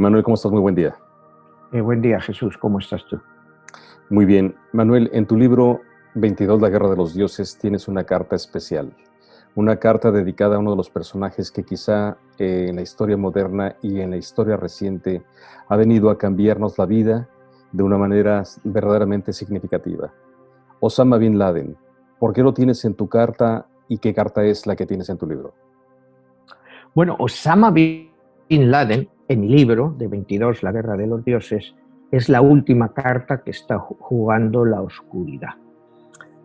Manuel, ¿cómo estás? Muy buen día. Buen día, Jesús. ¿Cómo estás tú? Muy bien. Manuel, en tu libro 22, La Guerra de los Dioses, tienes una carta especial. Una carta dedicada a uno de los personajes que quizá en la historia moderna y en la historia reciente ha venido a cambiarnos la vida de una manera verdaderamente significativa. Osama Bin Laden. ¿Por qué lo tienes en tu carta y qué carta es la que tienes en tu libro? Bueno, Osama Bin Laden, en mi libro de 22, La Guerra de los Dioses, es la última carta que está jugando la oscuridad.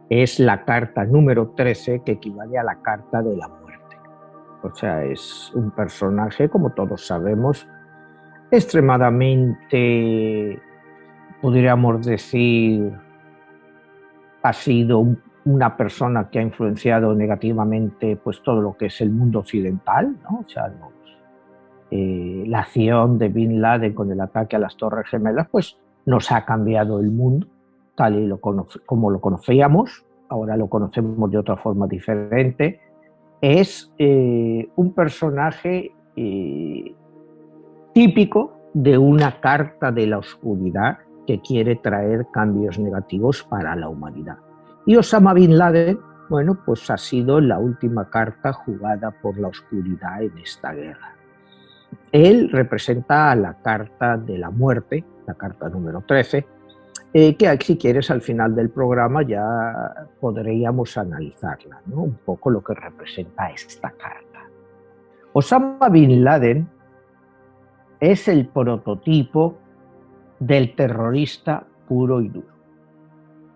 Es la carta número 13, que equivale a la carta de la muerte. O sea, es un personaje, como todos sabemos, extremadamente, podríamos decir, ha sido una persona que ha influenciado negativamente pues todo lo que es el mundo occidental, ¿no? O sea, la acción de Bin Laden con el ataque a las Torres Gemelas pues nos ha cambiado el mundo tal y como lo conocíamos. Ahora lo conocemos de otra forma diferente. Es un personaje típico de una carta de la oscuridad que quiere traer cambios negativos para la humanidad. Y Osama Bin Laden, bueno, pues ha sido la última carta jugada por la oscuridad en esta guerra. Él representa a la carta de la muerte, la carta número 13, que si quieres al final del programa ya podríamos analizarla, ¿no? Un poco lo que representa esta carta. Osama Bin Laden es el prototipo del terrorista puro y duro.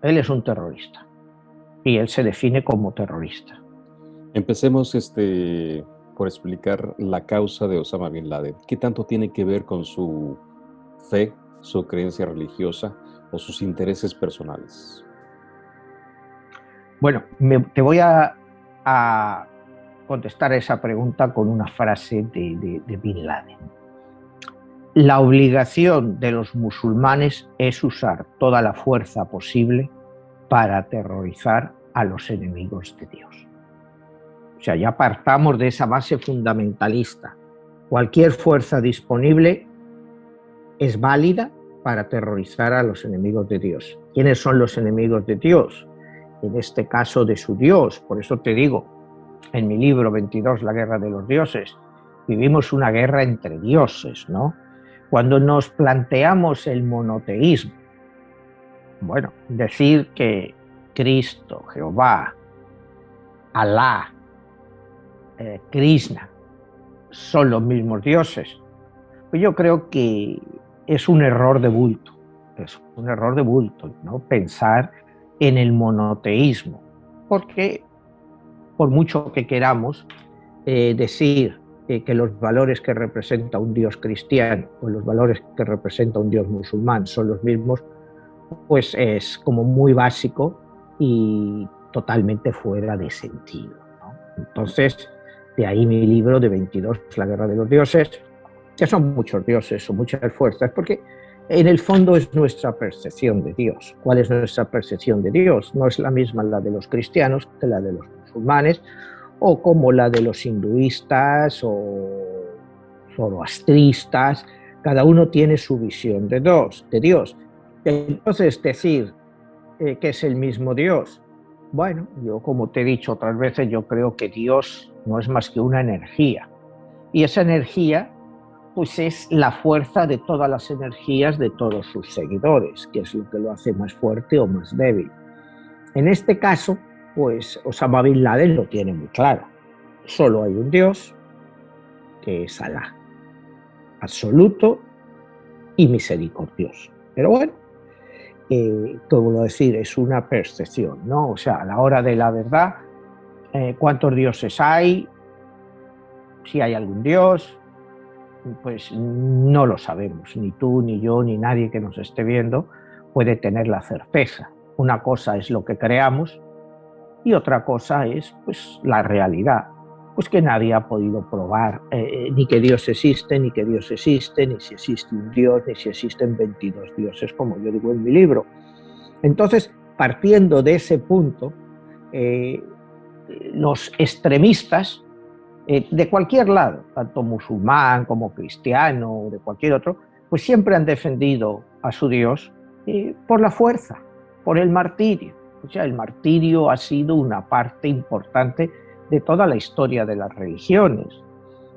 Él es un terrorista y él se define como terrorista. Empecemos por explicar la causa de Osama Bin Laden. ¿Qué tanto tiene que ver con su fe, su creencia religiosa o sus intereses personales? Bueno, te voy a contestar a esa pregunta con una frase de Bin Laden. La obligación de los musulmanes es usar toda la fuerza posible para aterrorizar a los enemigos de Dios. O sea, ya partamos de esa base fundamentalista. Cualquier fuerza disponible es válida para aterrorizar a los enemigos de Dios. ¿Quiénes son los enemigos de Dios? En este caso de su Dios. Por eso te digo, en mi libro 22, La Guerra de los Dioses, vivimos una guerra entre dioses, ¿no? Cuando nos planteamos el monoteísmo, bueno, decir que Cristo, Jehová, Alá, Krishna son los mismos dioses, pues yo creo que es un error de bulto, ¿no? Pensar en el monoteísmo, porque por mucho que queramos decir que los valores que representa un Dios cristiano o los valores que representa un Dios musulmán son los mismos, pues es como muy básico y totalmente fuera de sentido, ¿no? Entonces, de ahí mi libro de 22, La Guerra de los Dioses, que son muchos dioses, son muchas fuerzas, porque en el fondo es nuestra percepción de Dios. ¿Cuál es nuestra percepción de Dios? No es la misma la de los cristianos que la de los musulmanes, o como la de los hinduistas o zoroastristas. Cada uno tiene su visión de Dios. Entonces, decir que es el mismo Dios, bueno, yo como te he dicho otras veces, yo creo que Dios no es más que una energía. Y esa energía pues es la fuerza de todas las energías de todos sus seguidores, que es lo que lo hace más fuerte o más débil. En este caso, pues Osama Bin Laden lo tiene muy claro. Solo hay un Dios, que es Alá, absoluto y misericordioso. Pero bueno, como decir, es una percepción, ¿no? O sea, a la hora de la verdad, ¿cuántos dioses hay? Si hay algún Dios, pues no lo sabemos, ni tú, ni yo, ni nadie que nos esté viendo puede tener la certeza. Una cosa es lo que creamos y otra cosa es pues, la realidad. Pues que nadie ha podido probar ni que Dios existe, ni que Dios existe, ni si existe un Dios, ni si existen 22 dioses, como yo digo en mi libro. Entonces, partiendo de ese punto, los extremistas de cualquier lado, tanto musulmán como cristiano o de cualquier otro, pues siempre han defendido a su Dios por la fuerza, por el martirio. O sea, el martirio ha sido una parte importante de toda la historia de las religiones.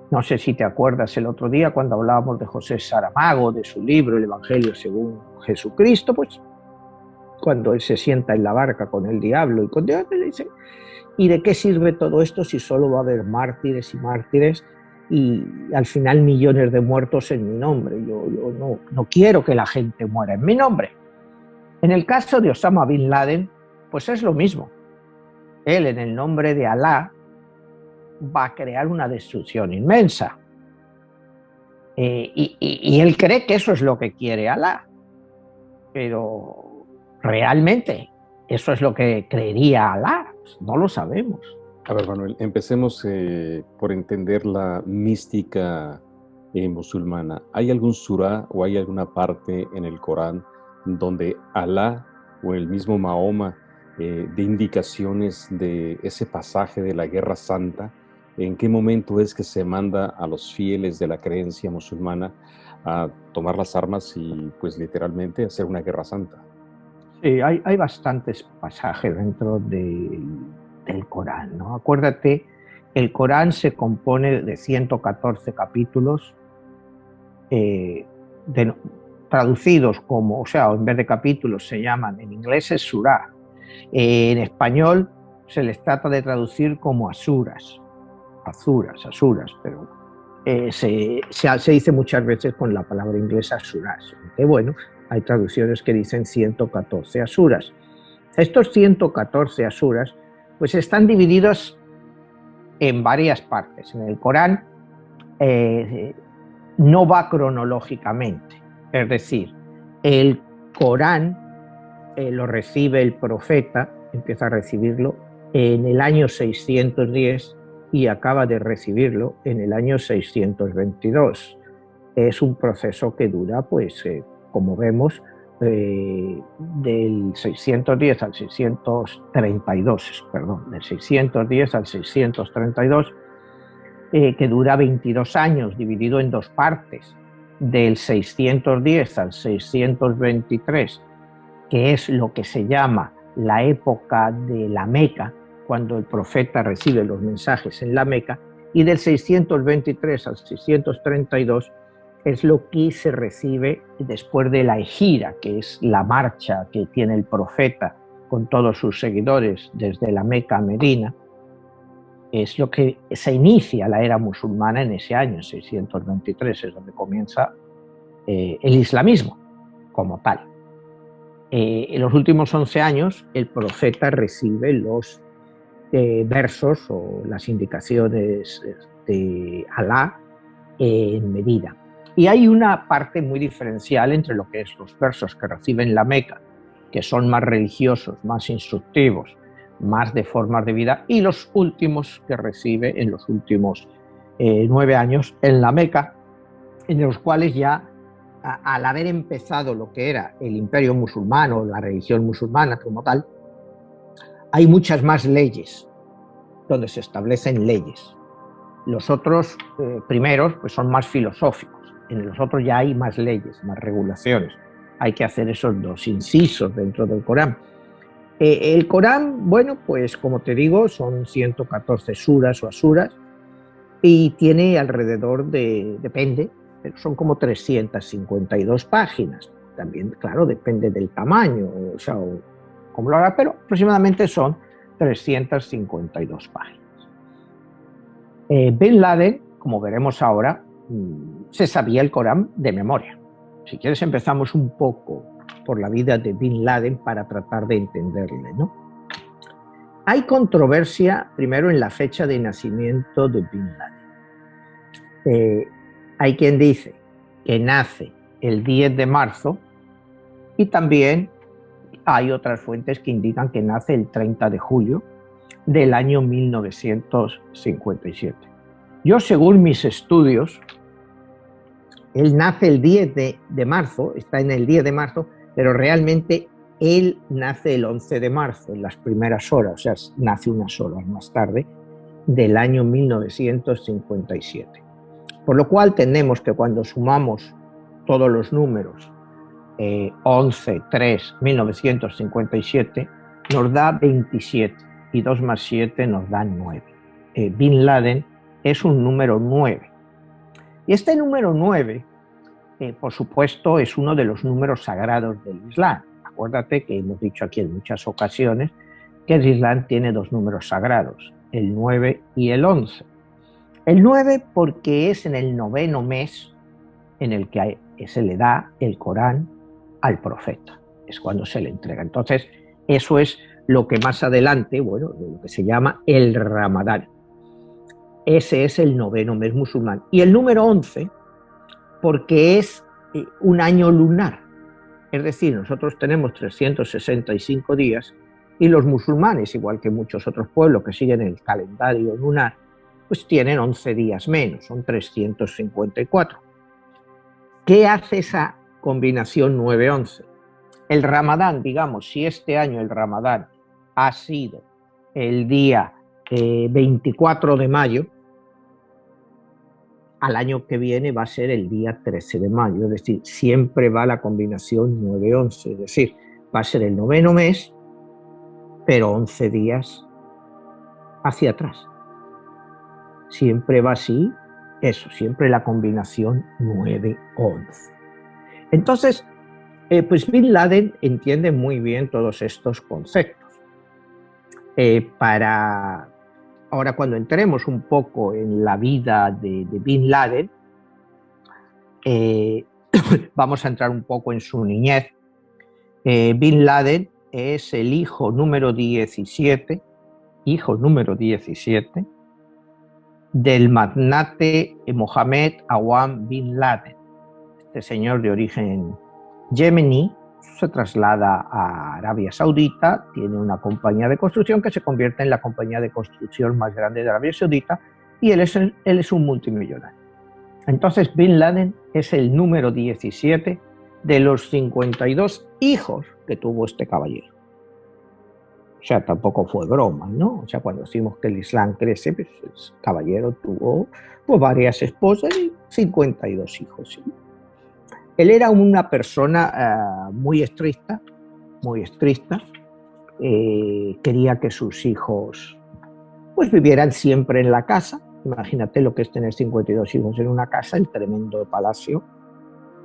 No sé si te acuerdas el otro día cuando hablábamos de José Saramago, de su libro El Evangelio según Jesucristo, pues cuando él se sienta en la barca con el diablo y con Dios, le dice, ¿y de qué sirve todo esto si solo va a haber mártires y mártires y al final millones de muertos en mi nombre? Yo no quiero que la gente muera en mi nombre. En el caso de Osama Bin Laden, pues es lo mismo. Él, en el nombre de Alá, va a crear una destrucción inmensa. Y él cree que eso es lo que quiere Alá. Pero realmente, ¿eso es lo que creería Alá? No lo sabemos. A ver, Manuel, empecemos por entender la mística musulmana. ¿Hay algún surá o hay alguna parte en el Corán donde Alá o el mismo Mahoma dé indicaciones de ese pasaje de la Guerra Santa? ¿En qué momento es que se manda a los fieles de la creencia musulmana a tomar las armas y, pues, literalmente hacer una guerra santa? Sí, hay bastantes pasajes dentro del Corán, ¿no? Acuérdate, el Corán se compone de 114 capítulos eh, de, traducidos como, o sea, en vez de capítulos se llaman, en inglés es surah, en español se les trata de traducir como asuras, pero se dice muchas veces con la palabra inglesa asuras, aunque bueno, hay traducciones que dicen 114 asuras. Estos 114 asuras pues están divididos en varias partes. En el Corán no va cronológicamente, es decir, el Corán lo recibe el profeta, empieza a recibirlo en el año 610 y acaba de recibirlo en el año 622. Es un proceso que dura, pues, como vemos, del 610 al 632, perdón, del 610 al 632, que dura 22 años, dividido en dos partes, del 610 al 623, que es lo que se llama la época de la Meca, cuando el profeta recibe los mensajes en la Meca, y del 623 al 632 es lo que se recibe después de la Ejira, que es la marcha que tiene el profeta con todos sus seguidores desde la Meca a Medina. Es lo que se inicia la era musulmana en ese año, 623, es donde comienza el islamismo como tal. En los últimos 11 años, el profeta recibe los versos o las indicaciones de Alá en Medina. Y hay una parte muy diferencial entre lo que es los versos que reciben la Meca, que son más religiosos, más instructivos, más de formas de vida, y los últimos que recibe en los últimos 9 años en la Meca, en los cuales ya al haber empezado lo que era el imperio musulmán o la religión musulmana como tal, hay muchas más leyes, donde se establecen leyes. Los otros primeros pues son más filosóficos, en los otros ya hay más leyes, más regulaciones. Hay que hacer esos dos incisos dentro del Corán. El Corán, bueno, pues como te digo, son 114 suras o asuras y tiene alrededor de, depende, son como 352 páginas. También, claro, depende del tamaño, o sea, como lo haga, pero aproximadamente son 352 páginas. Bin Laden, como veremos ahora, se sabía el Corán de memoria. Si quieres empezamos un poco por la vida de Bin Laden para tratar de entenderle, ¿no? Hay controversia primero en la fecha de nacimiento de Bin Laden. Hay quien dice que nace el 10 de marzo y también Hay otras fuentes que indican que nace el 30 de julio del año 1957. Yo, según mis estudios, él nace el 10 de marzo, está en el 10 de marzo, pero realmente él nace el 11 de marzo, en las primeras horas, o sea, nace unas horas más tarde, del año 1957. Por lo cual tenemos que cuando sumamos todos los números, 11, 3, 1957, nos da 27, y 2 más 7 nos da 9. Bin Laden es un número 9. Y este número 9, por supuesto, es uno de los números sagrados del Islam. Acuérdate que hemos dicho aquí en muchas ocasiones que el Islam tiene dos números sagrados, el 9 y el 11. El 9 porque es en el 9º mes en el que se le da el Corán al profeta, es cuando se le entrega. Entonces, eso es lo que más adelante, bueno, lo que se llama el Ramadán. Ese es el 9º mes musulmán. Y el número 11 porque es un año lunar. Es decir, nosotros tenemos 365 días y los musulmanes, igual que muchos otros pueblos que siguen el calendario lunar, pues tienen 11 días menos, son 354. ¿Qué hace esa combinación 9-11? El Ramadán, digamos, si este año el Ramadán ha sido el día 24 de mayo, al año que viene va a ser el día 13 de mayo, es decir, siempre va la combinación 9-11, es decir, va a ser el 9º mes, pero 11 días hacia atrás. Siempre va así, eso, siempre la combinación 9-11. Entonces, pues Bin Laden entiende muy bien todos estos conceptos. Ahora, cuando entremos un poco en la vida de Bin Laden, vamos a entrar un poco en su niñez. Bin Laden es el hijo número 17 del magnate Mohammed Awam Bin Laden. Este señor de origen yemení se traslada a Arabia Saudita, tiene una compañía de construcción que se convierte en la compañía de construcción más grande de Arabia Saudita y él es un multimillonario. Entonces Bin Laden es el número 17 de los 52 hijos que tuvo este caballero. O sea, tampoco fue broma, ¿no? O sea, cuando decimos que el Islam crece, pues el caballero tuvo pues, varias esposas y 52 hijos, ¿sí? Él era una persona muy estricta, quería que sus hijos pues vivieran siempre en la casa. Imagínate lo que es tener 52 hijos en una casa, el tremendo palacio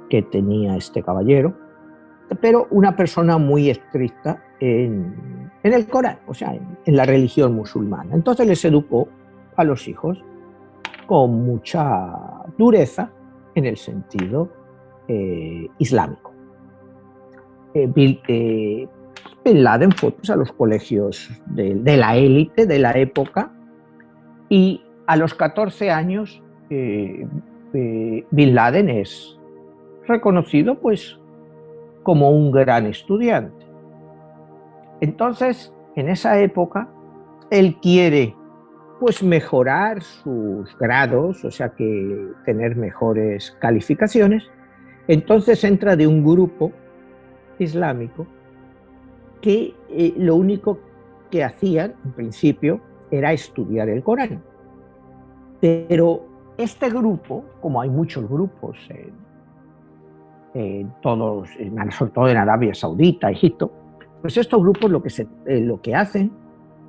que tenía este caballero, pero una persona muy estricta en el Corán, o sea, en la religión musulmana. Entonces les educó a los hijos con mucha dureza en el sentido islámico. Bin Laden fue pues, a los colegios de la élite de la época y a los 14 años Bin Laden es reconocido pues, como un gran estudiante. Entonces, en esa época, él quiere pues, mejorar sus grados, o sea, que tener mejores calificaciones. Entonces entra de un grupo islámico que lo único que hacían, en principio, era estudiar el Corán. Pero este grupo, como hay muchos grupos, sobre todo en Arabia Saudita, Egipto, pues estos grupos lo que hacen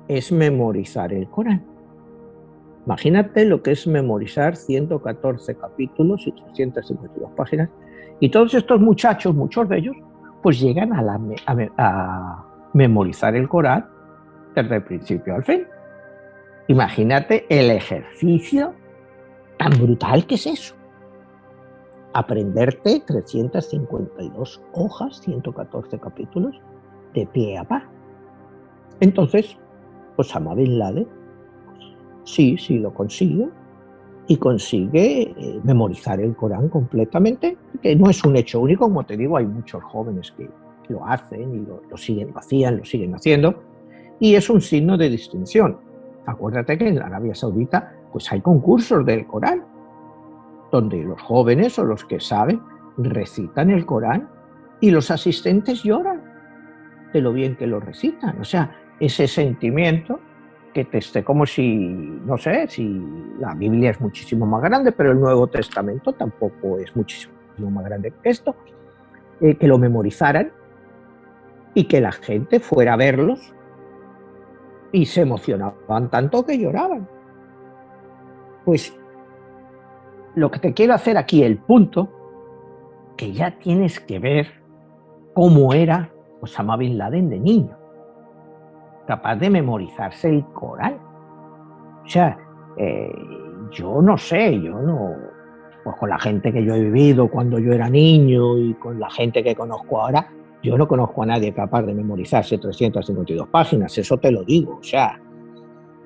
es memorizar el Corán. Imagínate lo que es memorizar 114 capítulos y 352 páginas. Y todos estos muchachos, muchos de ellos, pues llegan a memorizar el Corán desde el principio al fin. Imagínate el ejercicio tan brutal que es eso. Aprenderte 352 hojas, 114 capítulos, de pie a pa. Entonces, Osama Bin Laden, sí lo consigue, y consigue memorizar el Corán completamente, que no es un hecho único, como te digo, hay muchos jóvenes que lo hacen y lo hacían, lo siguen haciendo, y es un signo de distinción. Acuérdate que en la Arabia Saudita pues hay concursos del Corán, donde los jóvenes o los que saben recitan el Corán y los asistentes lloran de lo bien que lo recitan. O sea, ese sentimiento que te esté como si, no sé, si la Biblia es muchísimo más grande, pero el Nuevo Testamento tampoco es muchísimo más grande que esto, que lo memorizaran y que la gente fuera a verlos y se emocionaban tanto que lloraban. Pues lo que te quiero hacer aquí, el punto, que ya tienes que ver cómo era Osama Bin Laden de niño, capaz de memorizarse el Corán. O sea, yo no sé, pues con la gente que yo he vivido cuando yo era niño y con la gente que conozco ahora, yo no conozco a nadie capaz de memorizarse 352 páginas, eso te lo digo. O sea,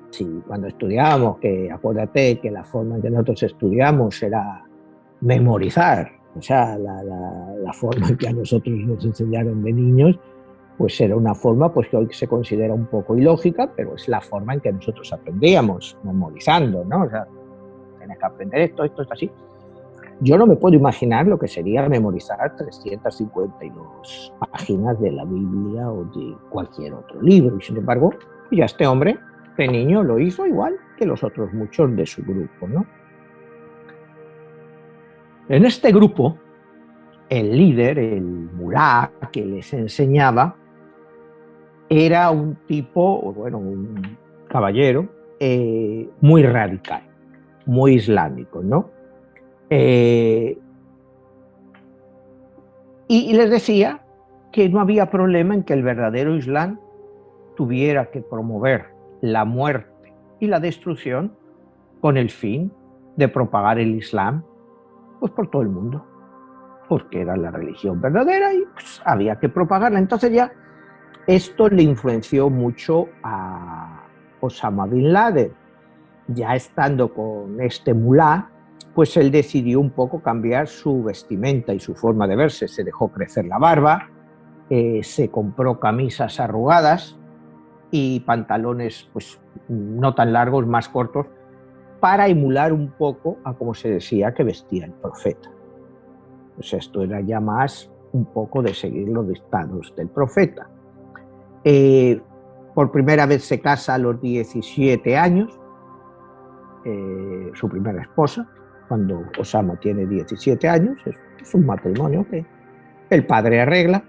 si cuando estudiábamos, que acuérdate que la forma en que nosotros estudiamos era memorizar, o sea, la forma en que a nosotros nos enseñaron de niños, pues era una forma pues que hoy se considera un poco ilógica, pero es la forma en que nosotros aprendíamos, memorizando, ¿no? O sea, tienes que aprender esto es así. Yo no me puedo imaginar lo que sería memorizar 352 páginas de la Biblia o de cualquier otro libro. Y sin embargo, ya este hombre, de niño, lo hizo igual que los otros muchos de su grupo, ¿no? En este grupo, el líder, el mulá que les enseñaba, era un tipo, bueno, un caballero muy radical, muy islámico, ¿no? Y les decía que no había problema en que el verdadero Islam tuviera que promover la muerte y la destrucción con el fin de propagar el Islam pues, por todo el mundo, porque era la religión verdadera y pues, había que propagarla. Entonces ya esto le influenció mucho a Osama Bin Laden. Ya estando con este mulá, pues él decidió un poco cambiar su vestimenta y su forma de verse. Se dejó crecer la barba, se compró camisas arrugadas y pantalones pues no tan largos, más cortos, para emular un poco a como se decía que vestía el profeta. Pues esto era ya más un poco de seguir los dictados del profeta. Por primera vez se casa a los 17 años, su primera esposa, cuando Osama tiene 17 años, es un matrimonio que el padre arregla.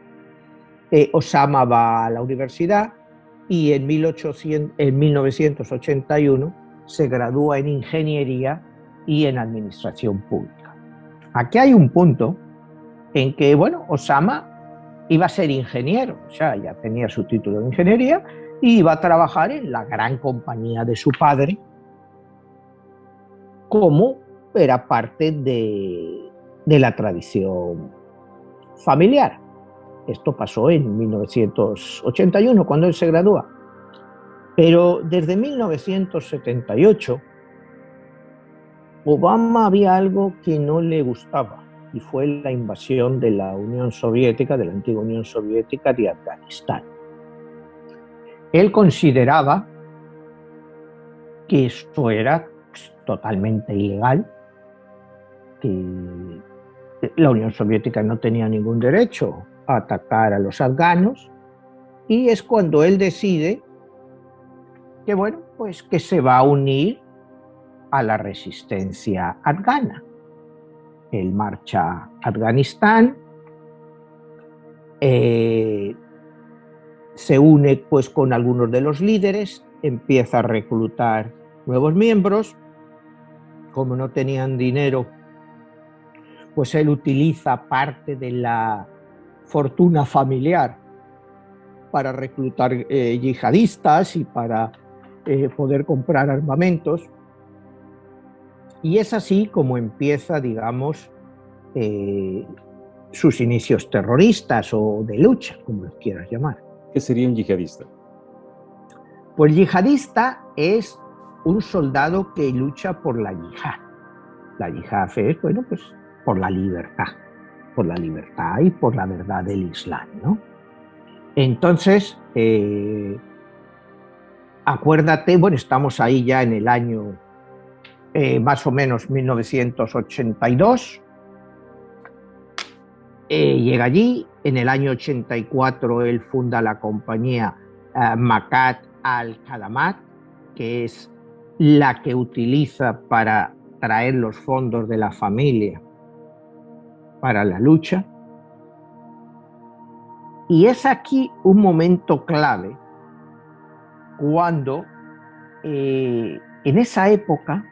Osama va a la universidad y en 1981 se gradúa en ingeniería y en administración pública. Aquí hay un punto en que, bueno, Osama iba a ser ingeniero, o sea, ya tenía su título de ingeniería y iba a trabajar en la gran compañía de su padre, como era parte de la tradición familiar. Esto pasó en 1981, cuando él se gradúa. Pero desde 1978, Obama había algo que no le gustaba, y fue la invasión de la Unión Soviética, de la antigua Unión Soviética, de Afganistán. Él consideraba que esto era totalmente ilegal, que la Unión Soviética no tenía ningún derecho a atacar a los afganos, y es cuando él decide que, bueno, pues que se va a unir a la resistencia afgana. Él marcha a Afganistán, se une pues con algunos de los líderes, empieza a reclutar nuevos miembros. Como no tenían dinero, pues él utiliza parte de la fortuna familiar para reclutar yihadistas y para poder comprar armamentos. Y es así como empieza, digamos, sus inicios terroristas o de lucha, como los quieras llamar. ¿Qué sería un yihadista? Pues yihadista es un soldado que lucha por la yihad. La yihad es, bueno, pues por la libertad y por la verdad del Islam, ¿no? Entonces, acuérdate, bueno, estamos ahí ya en el año más o menos 1982. Llega allí, en el año 84 él funda la compañía Makat Al-Khadamat, que es la que utiliza para traer los fondos de la familia para la lucha. Y es aquí un momento clave cuando en esa época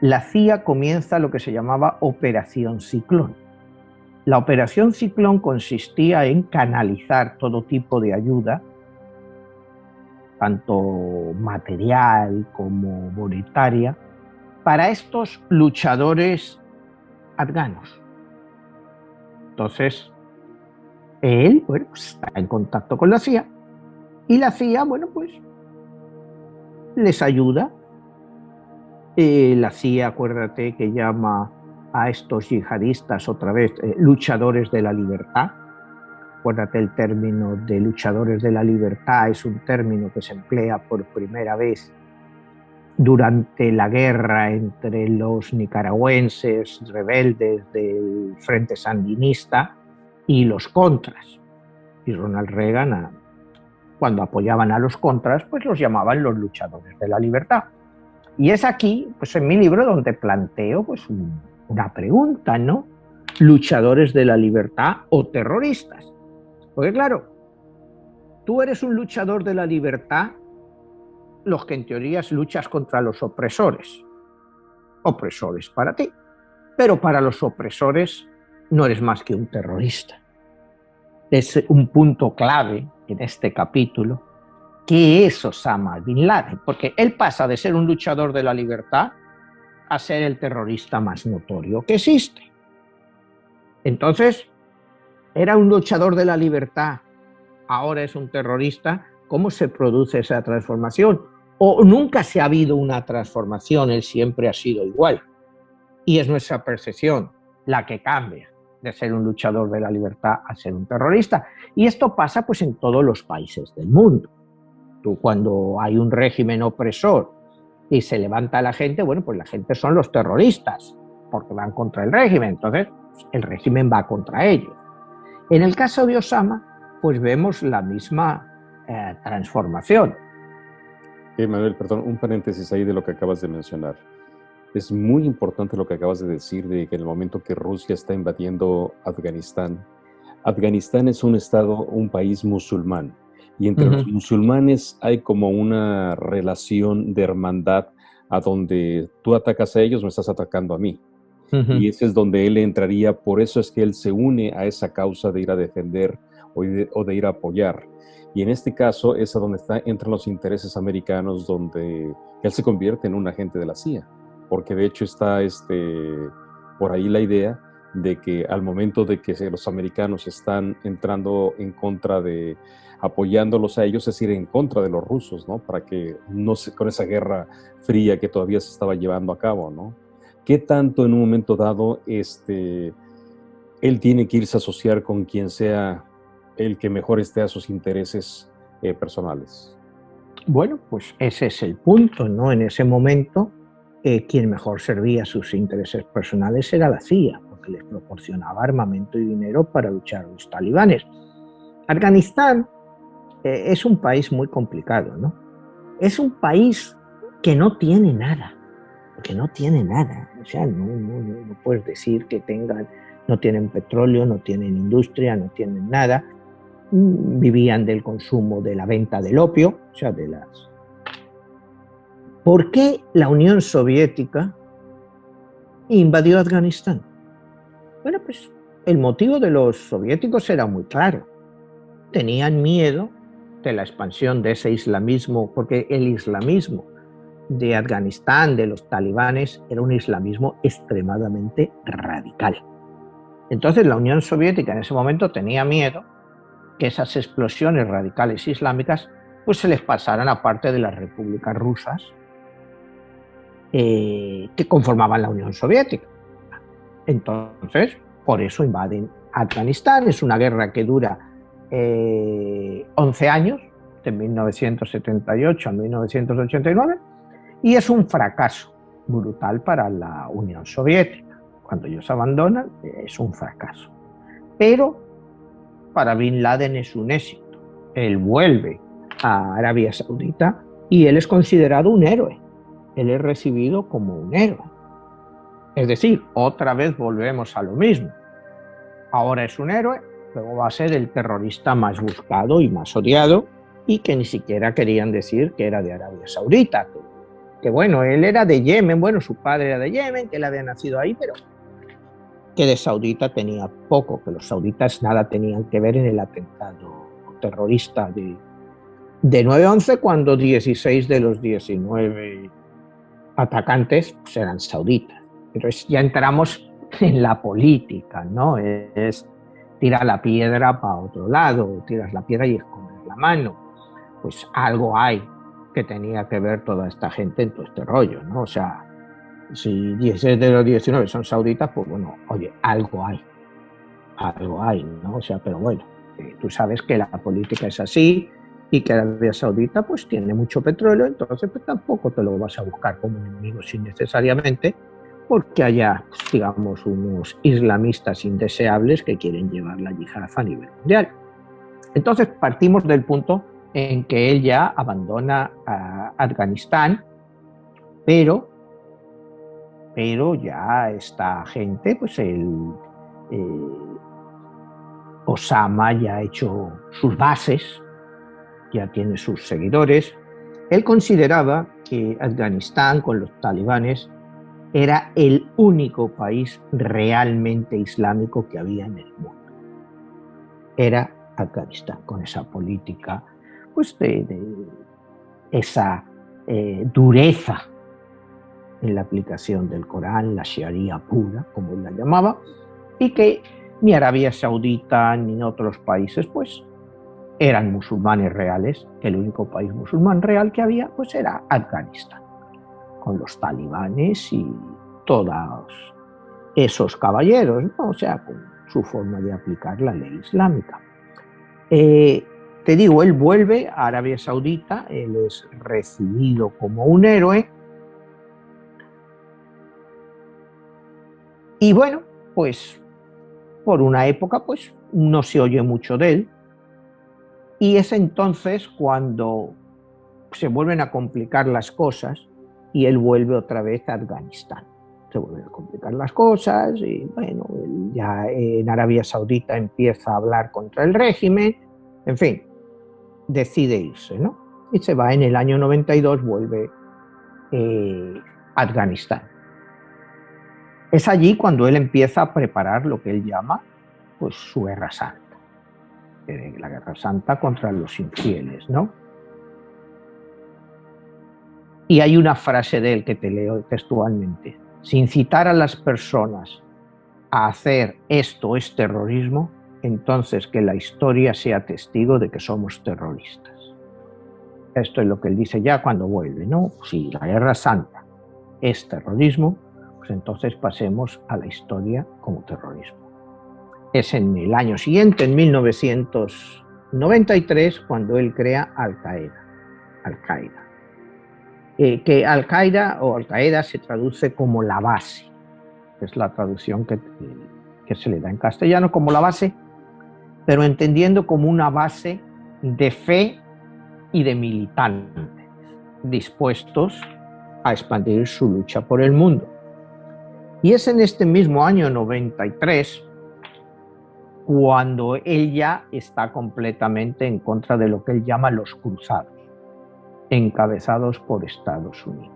la CIA comienza lo que se llamaba Operación Ciclón. La Operación Ciclón consistía en canalizar todo tipo de ayuda, tanto material como monetaria, para estos luchadores afganos. Entonces, él, bueno, pues está en contacto con la CIA y la CIA, bueno, pues les ayuda. La CIA, acuérdate que llama a estos yihadistas otra vez luchadores de la libertad. Acuérdate, el término de luchadores de la libertad es un término que se emplea por primera vez durante la guerra entre los nicaragüenses rebeldes del Frente Sandinista y los contras. Y Ronald Reagan, cuando apoyaban a los contras, pues los llamaban los luchadores de la libertad. Y es aquí, pues en mi libro, donde planteo pues una pregunta, ¿no? ¿Luchadores de la libertad o terroristas? Porque claro, tú eres un luchador de la libertad, los que en teoría luchas contra los opresores. Opresores para ti, pero para los opresores no eres más que un terrorista. Es un punto clave en este capítulo. ¿Qué es Osama Bin Laden? Porque él pasa de ser un luchador de la libertad a ser el terrorista más notorio que existe. Entonces, era un luchador de la libertad, ahora es un terrorista. ¿Cómo se produce esa transformación? O nunca se ha habido una transformación, él siempre ha sido igual. Y es nuestra percepción la que cambia de ser un luchador de la libertad a ser un terrorista. Y esto pasa pues en todos los países del mundo. Tú, cuando hay un régimen opresor y se levanta la gente, bueno, pues la gente son los terroristas, porque van contra el régimen, entonces el régimen va contra ellos. En el caso de Osama, pues vemos la misma transformación. Manuel, perdón, un paréntesis ahí de lo que acabas de mencionar. Es muy importante lo que acabas de decir de que en el momento que Rusia está invadiendo Afganistán, Afganistán es un estado, un país musulmán. Y entre los musulmanes hay como una relación de hermandad a donde tú atacas a ellos, me estás atacando a mí. Y ese es donde él entraría, por eso es que él se une a esa causa de ir a defender o de ir a apoyar. Y en este caso es a donde entran los intereses americanos, donde él se convierte en un agente de la CIA. Porque de hecho está por ahí la idea de que al momento de que los americanos están entrando en contra de, apoyándolos a ellos, es ir en contra de los rusos, ¿no? Para que no se, con esa guerra fría que todavía se estaba llevando a cabo, ¿no? ¿Qué tanto en un momento dado él tiene que irse a asociar con quien sea el que mejor esté a sus intereses personales? Bueno, pues ese es el punto, ¿no? En ese momento, quien mejor servía a sus intereses personales era la CIA, porque les proporcionaba armamento y dinero para luchar a los talibanes. Afganistán es un país muy complicado, ¿no? Es un país que no tiene nada, o sea, no puedes decir que no tienen petróleo, no tienen industria, no tienen nada. Vivían del consumo, de la venta del opio, o sea, de las... ¿Por qué la Unión Soviética invadió Afganistán? Bueno, pues el motivo de los soviéticos era muy claro. Tenían miedo de la expansión de ese islamismo, porque el islamismo de Afganistán, de los talibanes, era un islamismo extremadamente radical. Entonces la Unión Soviética en ese momento tenía miedo que esas explosiones radicales islámicas pues se les pasaran a parte de las repúblicas rusas que conformaban la Unión Soviética. Entonces, por eso invaden Afganistán. Es una guerra que dura 11 años, de 1978 a 1989, y es un fracaso brutal para la Unión Soviética. Cuando ellos abandonan, es un fracaso. Pero para Bin Laden es un éxito. Él vuelve a Arabia Saudita y él es considerado un héroe. Él es recibido como un héroe. Es decir, otra vez volvemos a lo mismo. Ahora es un héroe, luego va a ser el terrorista más buscado y más odiado, y que ni siquiera querían decir que era de Arabia Saudita. Que bueno, él era de Yemen, bueno, su padre era de Yemen, que él había nacido ahí, pero que de saudita tenía poco, que los sauditas nada tenían que ver en el atentado terrorista de 9/11, cuando 16 de los 19 atacantes pues, eran sauditas. Entonces ya entramos en la política, ¿no? Es tirar la piedra para otro lado, tiras la piedra y escondes la mano. Pues algo hay que tenía que ver toda esta gente en todo este rollo, ¿no? O sea, si 16 de los 19 son sauditas, pues bueno, oye, algo hay, ¿no? O sea, pero bueno, tú sabes que la política es así y que Arabia Saudita pues tiene mucho petróleo, entonces pues tampoco te lo vas a buscar como enemigo innecesariamente, porque haya, digamos, unos islamistas indeseables que quieren llevar la yihad a nivel mundial. Entonces partimos del punto en que él ya abandona a Afganistán, pero ya esta gente, pues Osama ya ha hecho sus bases, ya tiene sus seguidores. Él consideraba que Afganistán con los talibanes era el único país realmente islámico que había en el mundo. Era Afganistán, con esa política, pues de esa dureza en la aplicación del Corán, la Sharia pura, como él la llamaba, y que ni Arabia Saudita ni otros países, pues, eran musulmanes reales. El único país musulmán real que había, pues, era Afganistán, con los talibanes y todos esos caballeros, ¿no? O sea, con su forma de aplicar la ley islámica. Te digo, él vuelve a Arabia Saudita, él es recibido como un héroe, y bueno, pues por una época pues no se oye mucho de él, y es entonces cuando se vuelven a complicar las cosas y él vuelve otra vez a Afganistán. Se vuelven a complicar las cosas y bueno, él ya en Arabia Saudita empieza a hablar contra el régimen, en fin, decide irse, ¿no? Y se va en el año 92, vuelve a Afganistán. Es allí cuando él empieza a preparar lo que él llama pues, su Guerra Santa. La Guerra Santa contra los infieles, ¿no? Y hay una frase de él que te leo textualmente. Si incitar a las personas a hacer esto es terrorismo, entonces que la historia sea testigo de que somos terroristas. Esto es lo que él dice ya cuando vuelve, ¿no? Si la Guerra Santa es terrorismo, pues entonces pasemos a la historia como terrorismo. Es en el año siguiente, en 1993, cuando él crea Al-Qaeda. Que Al-Qaeda o Al-Qaeda se traduce como la base, es la traducción que se le da en castellano como la base, pero entendiendo como una base de fe y de militantes dispuestos a expandir su lucha por el mundo. Y es en este mismo año 93 cuando él ya está completamente en contra de lo que él llama los cruzados, encabezados por Estados Unidos.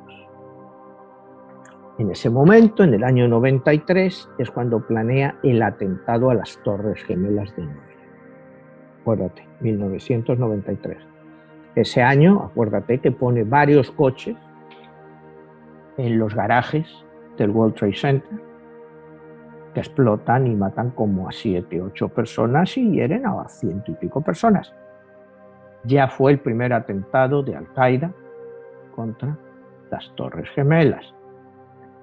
En ese momento, en el año 93, es cuando planea el atentado a las Torres Gemelas de Nueva York. Acuérdate, 1993. Ese año, acuérdate que pone varios coches en los garajes del World Trade Center que explotan y matan como a 7, 8 personas y hieren a 100 y pico personas. Ya fue el primer atentado de Al-Qaeda contra las Torres Gemelas.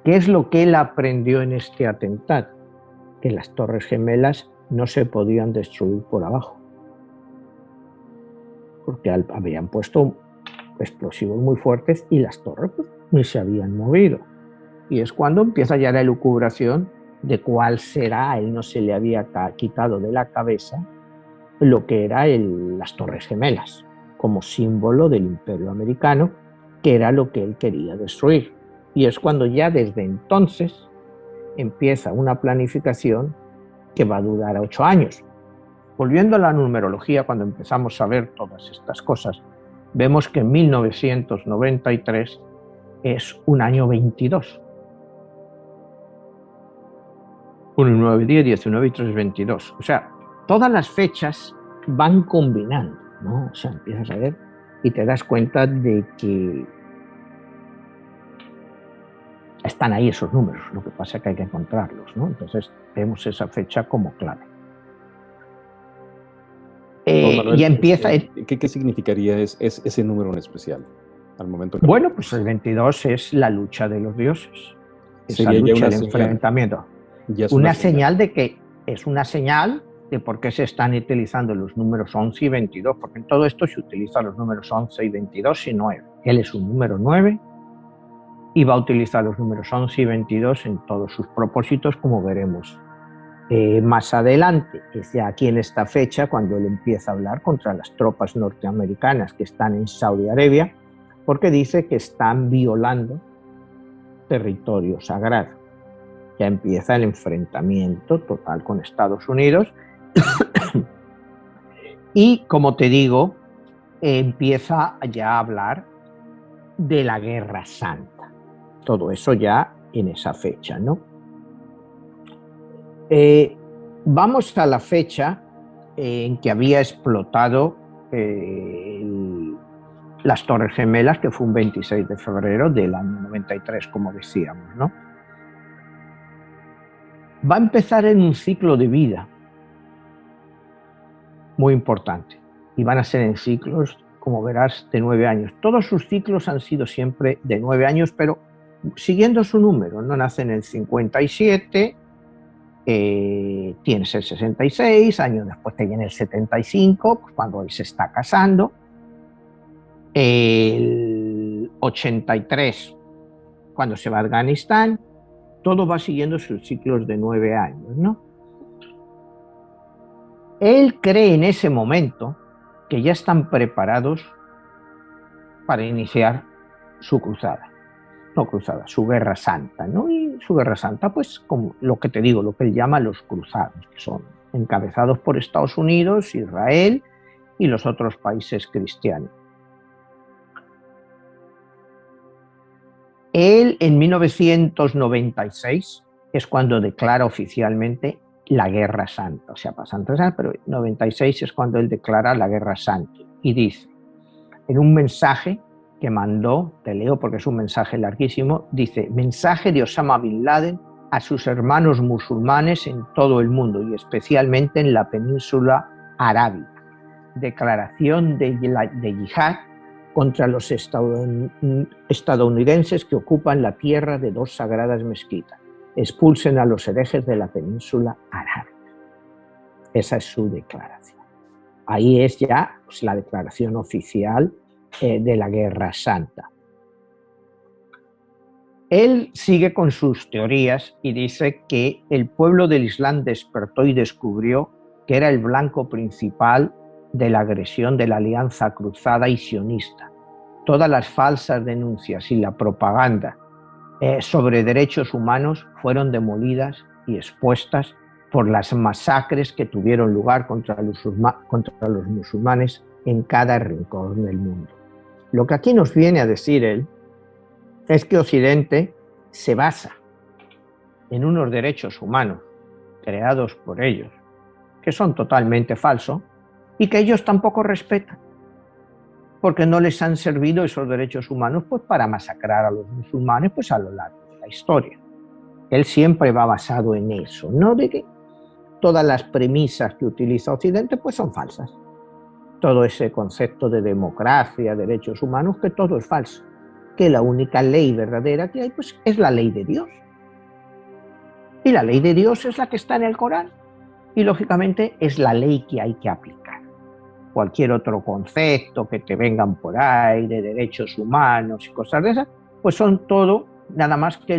¿Qué es lo que él aprendió en este atentado? Que las Torres Gemelas no se podían destruir por abajo, porque habían puesto explosivos muy fuertes y las torres pues, ni se habían movido. Y es cuando empieza ya la elucubración de cuál será. A él no se le había quitado de la cabeza lo que era las Torres Gemelas, como símbolo del Imperio Americano, que era lo que él quería destruir. Y es cuando ya desde entonces empieza una planificación que va a durar 8 años. Volviendo a la numerología, cuando empezamos a ver todas estas cosas, vemos que 1993 es un año 22. 1, 9, 10, 19 y 3, 22. O sea, todas las fechas van combinando, ¿no? O sea, empiezas a ver y te das cuenta de que están ahí esos números, lo que pasa es que hay que encontrarlos, ¿no? Entonces vemos esa fecha como clave. Manuel, ya empieza... ¿qué significaría ese número en especial al momento? Bueno, pues el 22 es la lucha de los dioses. Esa lucha, el enfrentamiento. Una señal de que es una señal de por qué se están utilizando los números 11 y 22, porque en todo esto se utilizan los números 11 y 22 y 9. Él es un número 9 y va a utilizar los números 11 y 22 en todos sus propósitos, como veremos más adelante. Es ya aquí en esta fecha cuando él empieza a hablar contra las tropas norteamericanas que están en Saudi Arabia, porque dice que están violando territorio sagrado. Ya empieza el enfrentamiento total con Estados Unidos y, como te digo, empieza ya a hablar de la Guerra Santa. Todo eso ya en esa fecha, ¿no? Vamos a la fecha en que había explotado las Torres Gemelas, que fue un 26 de febrero del año 93, como decíamos, ¿no? Va a empezar en un ciclo de vida muy importante y van a ser en ciclos, como verás, de 9 años. Todos sus ciclos han sido siempre de 9 años, pero siguiendo su número, no nace en el 57, tienes el 66, años después te viene el 75, pues cuando él se está casando, el 83, cuando se va a Afganistán. Todo va siguiendo sus ciclos de 9 años, ¿no? Él cree en ese momento que ya están preparados para iniciar su cruzada. No cruzada, su Guerra Santa, ¿no? Y su Guerra Santa, pues, como lo que te digo, lo que él llama los cruzados, que son encabezados por Estados Unidos, Israel y los otros países cristianos. Él, en 1996, es cuando declara oficialmente la Guerra Santa. O sea, pasan 3 años, pero en 96 es cuando él declara la Guerra Santa. Y dice, en un mensaje que mandó, te leo porque es un mensaje larguísimo, dice, mensaje de Osama Bin Laden a sus hermanos musulmanes en todo el mundo y especialmente en la península arábiga. Declaración de yihad contra los estadounidenses que ocupan la tierra de 2 sagradas mezquitas. Expulsen a los herejes de la península arábiga. Esa es su declaración. Ahí es ya pues, la declaración oficial de la Guerra Santa. Él sigue con sus teorías y dice que el pueblo del Islam despertó y descubrió que era el blanco principal de la agresión de la Alianza Cruzada y sionista. Todas las falsas denuncias y la propaganda sobre derechos humanos fueron demolidas y expuestas por las masacres que tuvieron lugar contra los musulmanes en cada rincón del mundo. Lo que aquí nos viene a decir él es que Occidente se basa en unos derechos humanos creados por ellos, que son totalmente falsos y que ellos tampoco respetan, porque no les han servido esos derechos humanos pues, para masacrar a los musulmanes pues, a lo largo de la historia. Él siempre va basado en eso, no de que todas las premisas que utiliza Occidente pues, son falsas. Todo ese concepto de democracia, derechos humanos, que todo es falso. Que la única ley verdadera que hay pues, es la ley de Dios. Y la ley de Dios es la que está en el Corán. Y lógicamente es la ley que hay que aplicar. cualquier otro concepto que te vengan por ahí, de derechos humanos y cosas de esas, pues son todo nada más que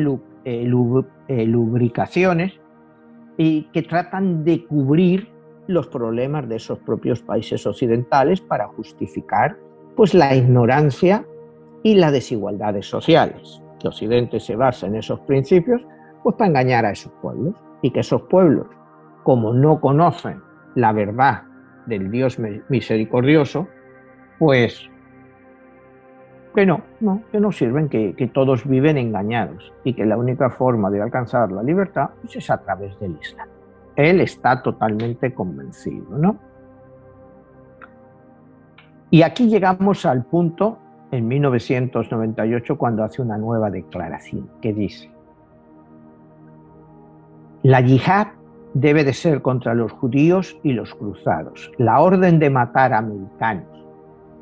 lubricaciones y que tratan de cubrir los problemas de esos propios países occidentales para justificar pues la ignorancia y las desigualdades sociales. Que Occidente se basa en esos principios pues para engañar a esos pueblos, y que esos pueblos, como no conocen la verdad del Dios misericordioso, pues que no sirven, que todos viven engañados y que la única forma de alcanzar la libertad pues, es a través del Islam. Él está totalmente convencido, ¿no? Y aquí llegamos al punto, en 1998, cuando hace una nueva declaración que dice: la yihad debe de ser contra los judíos y los cruzados. La orden de matar a americanos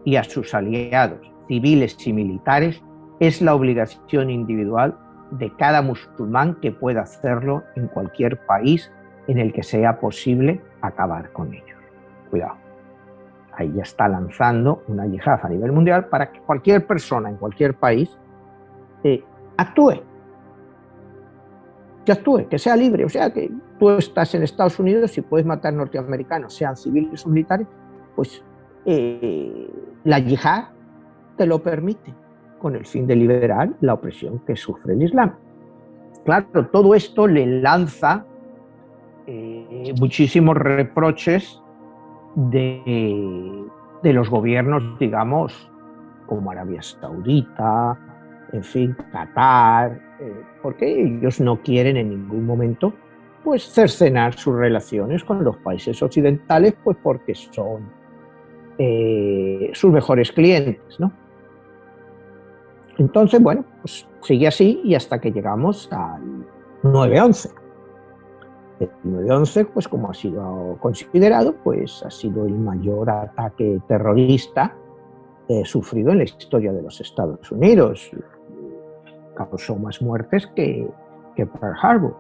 y a sus aliados, civiles y militares, es la obligación individual de cada musulmán que pueda hacerlo en cualquier país en el que sea posible acabar con ellos. Cuidado. Ahí ya está lanzando una yihad a nivel mundial para que cualquier persona en cualquier país actúe. Que actúe, que sea libre. O sea, que tú estás en Estados Unidos y puedes matar norteamericanos, sean civiles o militares, pues la yihad te lo permite, con el fin de liberar la opresión que sufre el Islam. Claro, todo esto le lanza muchísimos reproches de los gobiernos, digamos, como Arabia Saudita, en fin, Qatar, porque ellos no quieren en ningún momento pues cercenar sus relaciones con los países occidentales, pues porque son sus mejores clientes, ¿no? Entonces, bueno, pues sigue así y hasta que llegamos al 9/11. El 9/11, pues como ha sido considerado, pues ha sido el mayor ataque terrorista sufrido en la historia de los Estados Unidos. Causó más muertes que Pearl Harbor.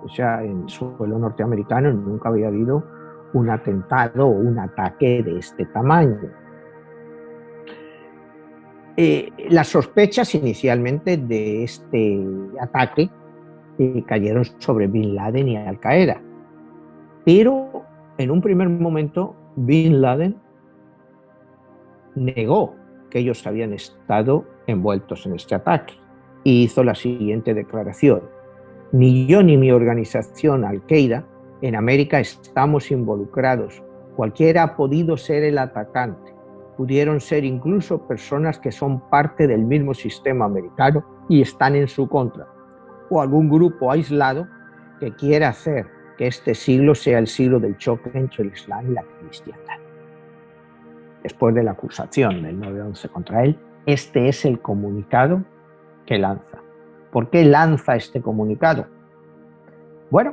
O sea, en suelo norteamericano nunca había habido un atentado o un ataque de este tamaño. Las sospechas inicialmente de este ataque cayeron sobre Bin Laden y Al Qaeda, pero en un primer momento Bin Laden negó que ellos habían estado envueltos en este ataque y hizo la siguiente declaración: ni yo ni mi organización Al-Qaeda en América estamos involucrados. Cualquiera ha podido ser el atacante. Pudieron ser incluso personas que son parte del mismo sistema americano y están en su contra, o algún grupo aislado que quiera hacer que este siglo sea el siglo del choque entre el Islam y la cristiandad. Después de la acusación del 9/11 contra él, este es el comunicado que lanza. ¿Por qué lanza este comunicado? Bueno,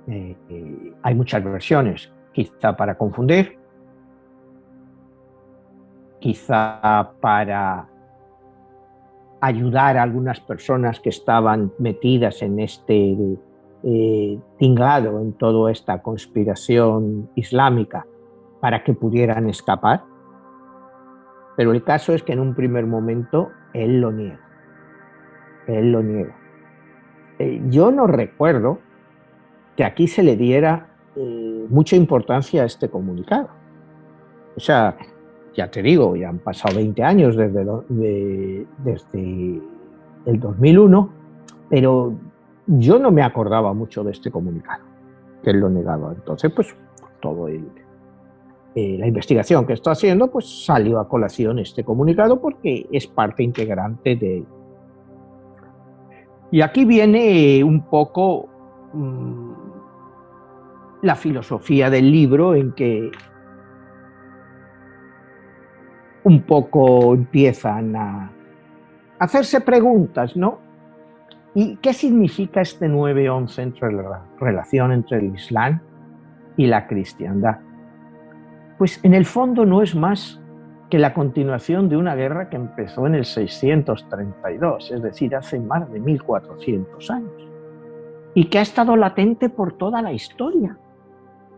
hay muchas versiones, quizá para confundir, quizá para ayudar a algunas personas que estaban metidas en este tinglado, en toda esta conspiración islámica, para que pudieran escapar. Pero el caso es que en un primer momento él lo niega. Él lo niega. Yo no recuerdo que aquí se le diera mucha importancia a este comunicado. O sea, ya te digo, ya han pasado 20 años desde el 2001, pero yo no me acordaba mucho de este comunicado, que él lo negaba. Entonces, pues, todo la investigación que estoy haciendo, pues salió a colación este comunicado porque es parte integrante de él. Y aquí viene un poco la filosofía del libro, en que un poco empiezan a hacerse preguntas, ¿no? ¿Y qué significa este 9/11 entre la relación entre el Islam y la cristiandad? Pues en el fondo no es más que la continuación de una guerra que empezó en el 632, es decir, hace más de 1400 años, y que ha estado latente por toda la historia,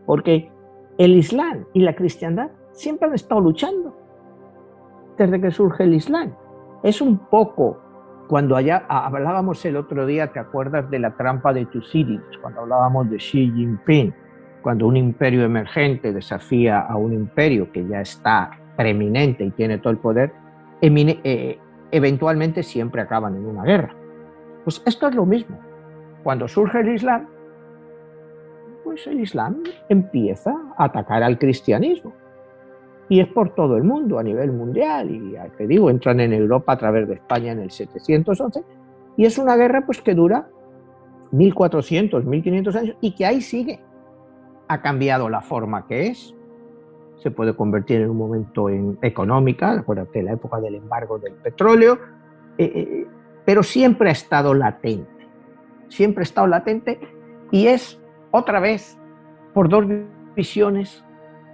porque el Islam y la cristiandad siempre han estado luchando desde que surge el Islam. Es un poco cuando allá hablábamos el otro día, ¿te acuerdas de la trampa de Tucídides? Cuando hablábamos de Xi Jinping, cuando un imperio emergente desafía a un imperio que ya está preeminente y tiene todo el poder, eventualmente siempre acaban en una guerra. Pues esto es lo mismo. Cuando surge el Islam, pues el Islam empieza a atacar al cristianismo. Y es por todo el mundo, a nivel mundial, y ya te digo, entran en Europa a través de España en el 711, y es una guerra pues que dura 1400, 1500 años, y que ahí sigue. Ha cambiado la forma que es, se puede convertir en un momento en económica, acuérdate, la época del embargo del petróleo, pero siempre ha estado latente, y es otra vez por dos visiones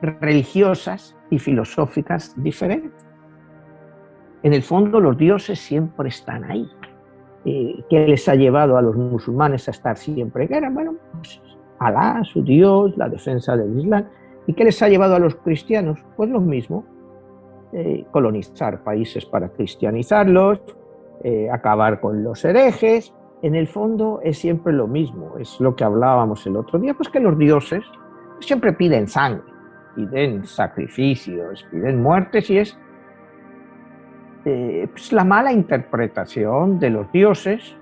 religiosas y filosóficas diferentes. En el fondo los dioses siempre están ahí. ¿Qué les ha llevado a los musulmanes a estar siempre en guerra? Bueno, pues Alá, su Dios, la defensa del Islam. ¿Y qué les ha llevado a los cristianos? Pues lo mismo, colonizar países para cristianizarlos, acabar con los herejes. En el fondo es siempre lo mismo, es lo que hablábamos el otro día, pues que los dioses siempre piden sangre, piden sacrificios, piden muertes, y es pues la mala interpretación de los dioses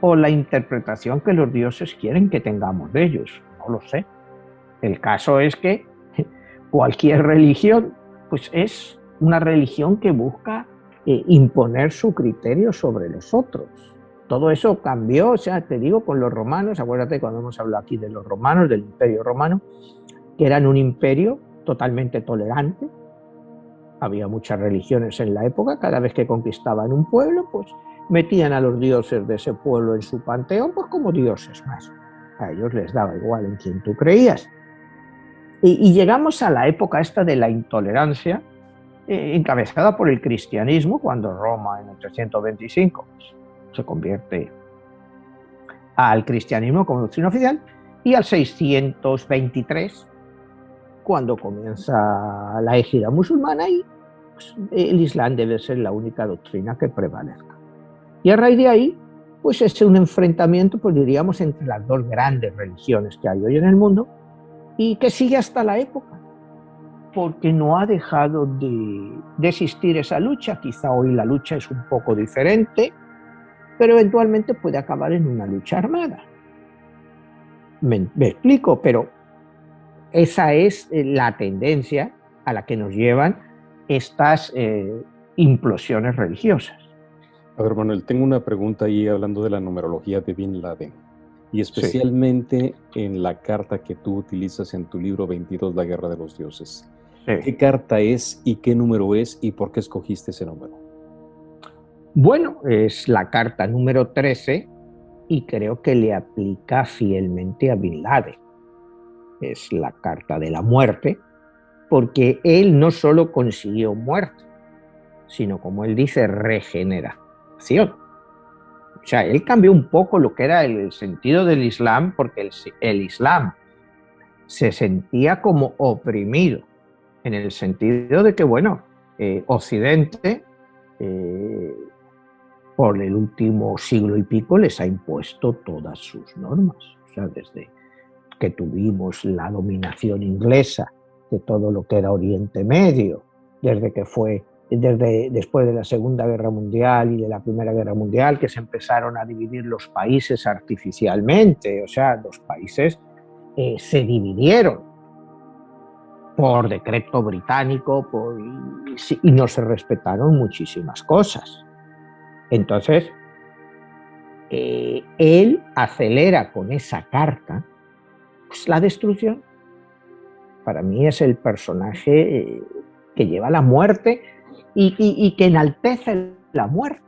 o la interpretación que los dioses quieren que tengamos de ellos. No lo sé. El caso es que cualquier religión pues es una religión que busca imponer su criterio sobre los otros. Todo eso cambió, o sea, te digo, con los romanos. Acuérdate cuando hemos hablado aquí de los romanos, del Imperio Romano, que eran un imperio totalmente tolerante. Había muchas religiones en la época. Cada vez que conquistaban un pueblo, pues metían a los dioses de ese pueblo en su panteón, pues como dioses más. A ellos les daba igual en quién tú creías. Y llegamos a la época esta de la intolerancia, encabezada por el cristianismo, cuando Roma en el 325 pues, se convierte al cristianismo como doctrina oficial, y al 623, cuando comienza la égida musulmana, y pues, el Islam debe ser la única doctrina que prevalezca. Y a raíz de ahí, pues es un enfrentamiento, pues diríamos, entre las dos grandes religiones que hay hoy en el mundo, y que sigue hasta la época, porque no ha dejado de existir esa lucha. Quizá hoy la lucha es un poco diferente, pero eventualmente puede acabar en una lucha armada. Me explico, pero esa es la tendencia a la que nos llevan estas implosiones religiosas. A ver, Manuel, tengo una pregunta ahí hablando de la numerología de Bin Laden, y especialmente en la carta que tú utilizas en tu libro 22, La Guerra de los Dioses. Sí. ¿Qué carta es y qué número es y por qué escogiste ese número? Bueno, es la carta número 13 y creo que le aplica fielmente a Bin Laden. Es la carta de la muerte, porque él no solo consiguió muerte, sino, como él dice, regeneración. O sea, él cambió un poco lo que era el sentido del Islam, porque el Islam se sentía como oprimido, en el sentido de que, bueno, Occidente, por el último siglo y pico, les ha impuesto todas sus normas. O sea, desde que tuvimos la dominación inglesa de todo lo que era Oriente Medio, desde después de la Segunda Guerra Mundial y de la Primera Guerra Mundial, que se empezaron a dividir los países artificialmente. O sea, los países se dividieron por decreto británico y no se respetaron muchísimas cosas. Entonces, él acelera con esa carta pues, la destrucción. Para mí es el personaje que lleva la muerte y que enaltece la muerte,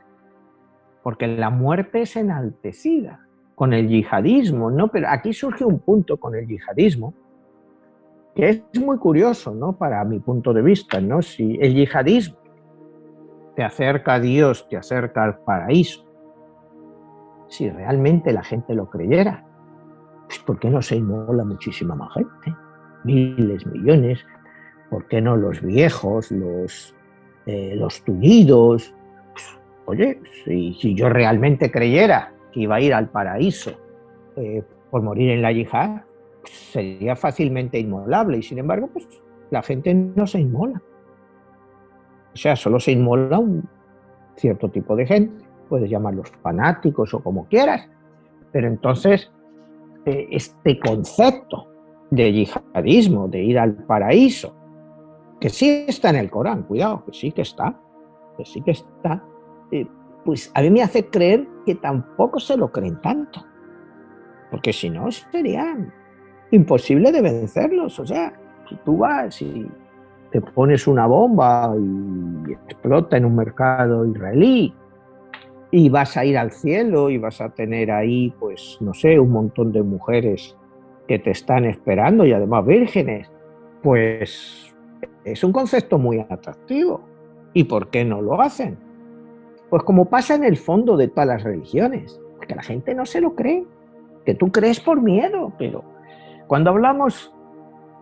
porque la muerte es enaltecida con el yihadismo, ¿no? Pero aquí surge un punto con el yihadismo que es muy curioso, ¿no? Para mi punto de vista, ¿no? Si el yihadismo te acerca a Dios, te acerca al paraíso, si realmente la gente lo creyera, pues ¿por qué no se inmola muchísima más gente? Miles, millones, ¿por qué no los viejos, los tullidos? Oye, si yo realmente creyera que iba a ir al paraíso por morir en la yihad, pues sería fácilmente inmolable, y sin embargo, pues la gente no se inmola. O sea, solo se inmola un cierto tipo de gente, puedes llamarlos fanáticos o como quieras, pero entonces este concepto de yihadismo, de ir al paraíso, que sí está en el Corán, cuidado, que sí que está, pues a mí me hace creer que tampoco se lo creen tanto, porque si no sería imposible de vencerlos. O sea, si tú vas y te pones una bomba y explota en un mercado israelí y vas a ir al cielo y vas a tener ahí, pues, no sé, un montón de mujeres que te están esperando y además vírgenes, pues es un concepto muy atractivo. ¿Y por qué no lo hacen? Pues como pasa en el fondo de todas las religiones, porque la gente no se lo cree, que tú crees por miedo, pero cuando hablamos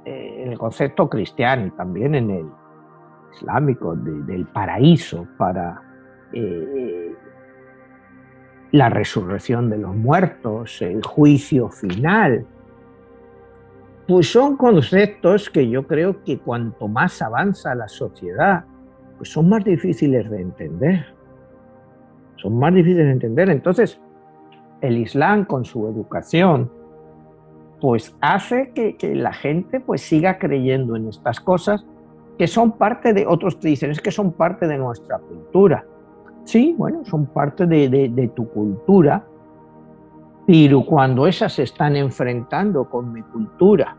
en el concepto cristiano y también en el islámico del paraíso para la resurrección de los muertos, el juicio final, pues son conceptos que yo creo que cuanto más avanza la sociedad, pues son más difíciles de entender. Son más difíciles de entender. Entonces, el Islam con su educación, pues hace que la gente pues siga creyendo en estas cosas que son parte de, otros te dicen, es que son parte de nuestra cultura. Sí, bueno, son parte de tu cultura, pero cuando esas se están enfrentando con mi cultura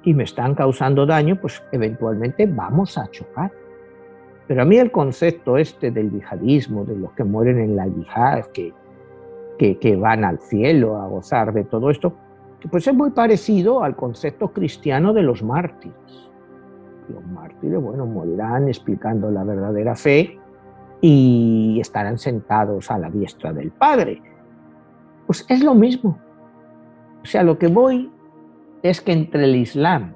y me están causando daño, pues eventualmente vamos a chocar. Pero a mí el concepto este del yihadismo, de los que mueren en la yihad, que van al cielo a gozar de todo esto, pues es muy parecido al concepto cristiano de los mártires. Los mártires, bueno, morirán explicando la verdadera fe y estarán sentados a la diestra del Padre. Pues es lo mismo. O sea, lo que voy es que entre el Islam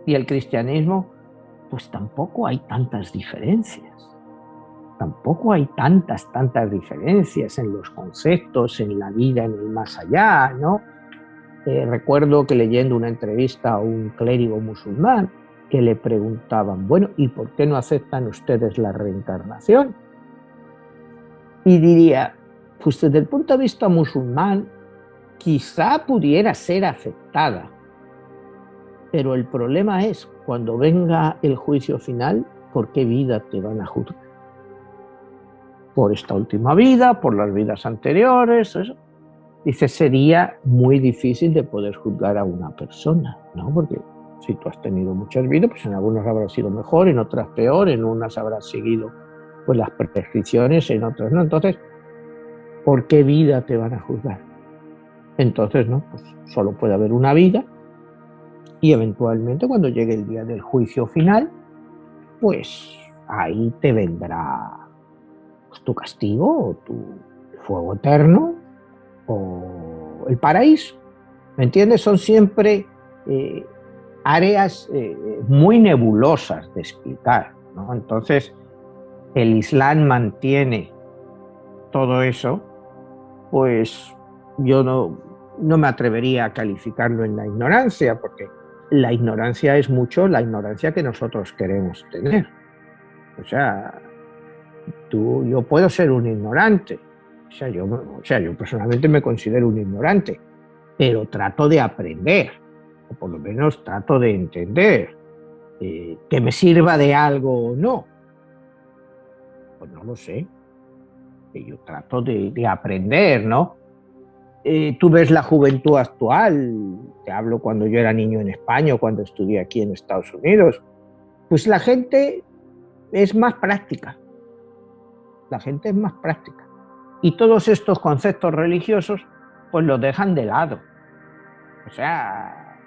y el cristianismo, pues tampoco hay tantas diferencias. Tampoco hay tantas diferencias en los conceptos, en la vida, en el más allá, ¿no? Recuerdo que leyendo una entrevista a un clérigo musulmán que le preguntaban, bueno, ¿y por qué no aceptan ustedes la reencarnación? Y diría, pues desde el punto de vista musulmán, quizá pudiera ser aceptada, pero el problema es, cuando venga el juicio final, ¿por qué vida te van a juzgar? ¿Por esta última vida? ¿Por las vidas anteriores? Eso. Dice, sería muy difícil de poder juzgar a una persona, ¿no? Porque si tú has tenido muchas vidas, pues en algunas habrás sido mejor, en otras peor, en unas habrás seguido pues las prescripciones, en otras no. Entonces, ¿por qué vida te van a juzgar? Entonces, no, pues solo puede haber una vida y eventualmente cuando llegue el día del juicio final, pues ahí te vendrá pues, tu castigo o tu fuego eterno o el paraíso. ¿Me entiendes? Son siempre áreas muy nebulosas de explicar, ¿no? Entonces, el Islam mantiene todo eso, pues yo no me atrevería a calificarlo en la ignorancia, porque la ignorancia es mucho la ignorancia que nosotros queremos tener. O sea, yo puedo ser un ignorante, o sea, yo personalmente me considero un ignorante, pero trato de aprender, o por lo menos trato de entender, que me sirva de algo o no. Pues no lo sé, yo trato de aprender, ¿no? Tú ves la juventud actual, te hablo cuando yo era niño en España o cuando estudié aquí en Estados Unidos, pues la gente es más práctica, la gente es más práctica. Y todos estos conceptos religiosos, pues los dejan de lado. O sea,